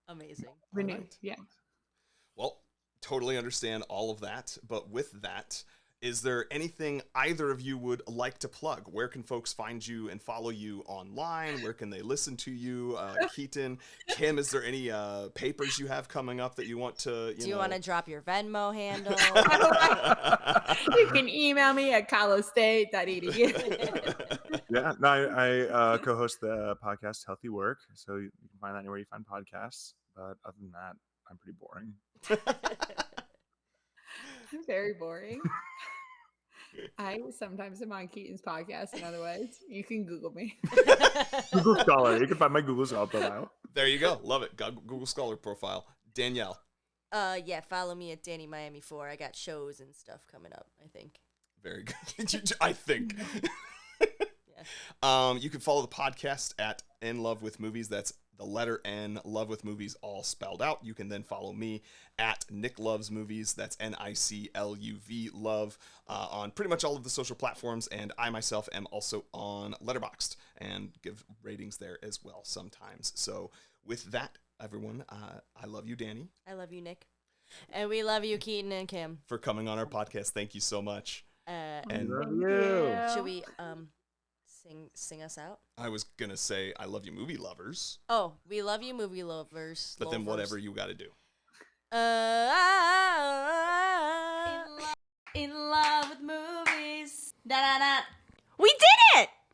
[SPEAKER 1] Amazing.
[SPEAKER 3] Renew.
[SPEAKER 4] right.
[SPEAKER 3] Yeah.
[SPEAKER 4] Well, totally understand all of that. But with that, is there anything either of you would like to plug? Where can folks find you and follow you online? Where can they listen to you? Keaton, Kim, is there any papers you have coming up that you want to,
[SPEAKER 1] Do you want to drop your Venmo handle?
[SPEAKER 3] You can email me at colostate.edu.
[SPEAKER 2] Yeah. No, I co-host the podcast Healthy Work, so you can find that anywhere you find podcasts. But other than that, I'm pretty boring.
[SPEAKER 3] I'm very boring. I sometimes am on Keaton's podcast in other ways. You can Google me.
[SPEAKER 2] Google Scholar. You can find my Google Scholar profile.
[SPEAKER 4] There you go. Love it. Google Scholar profile. Danielle.
[SPEAKER 1] Yeah, follow me at Danny Miami 4. I got shows and stuff coming up, I think.
[SPEAKER 4] Very good. I think.
[SPEAKER 1] Yeah.
[SPEAKER 4] You can follow the podcast at In Love with Movies. That's the letter N, Love with Movies, all spelled out. You can then follow me at Nic Loves Movies. That's NICLUV Love on pretty much all of the social platforms. And I myself am also on Letterboxd and give ratings there as well sometimes. So with that, everyone, I love you, Danny.
[SPEAKER 1] I love you, Nick. And we love you, Keaton and Kim.
[SPEAKER 4] For coming on our podcast. Thank you so much.
[SPEAKER 2] And
[SPEAKER 3] Thank you.
[SPEAKER 1] Should we sing us out?
[SPEAKER 4] I was going to say, I love you, movie lovers.
[SPEAKER 1] Oh, we love you, movie lovers.
[SPEAKER 4] But then whatever you got to do.
[SPEAKER 1] In love with movies. Da da da.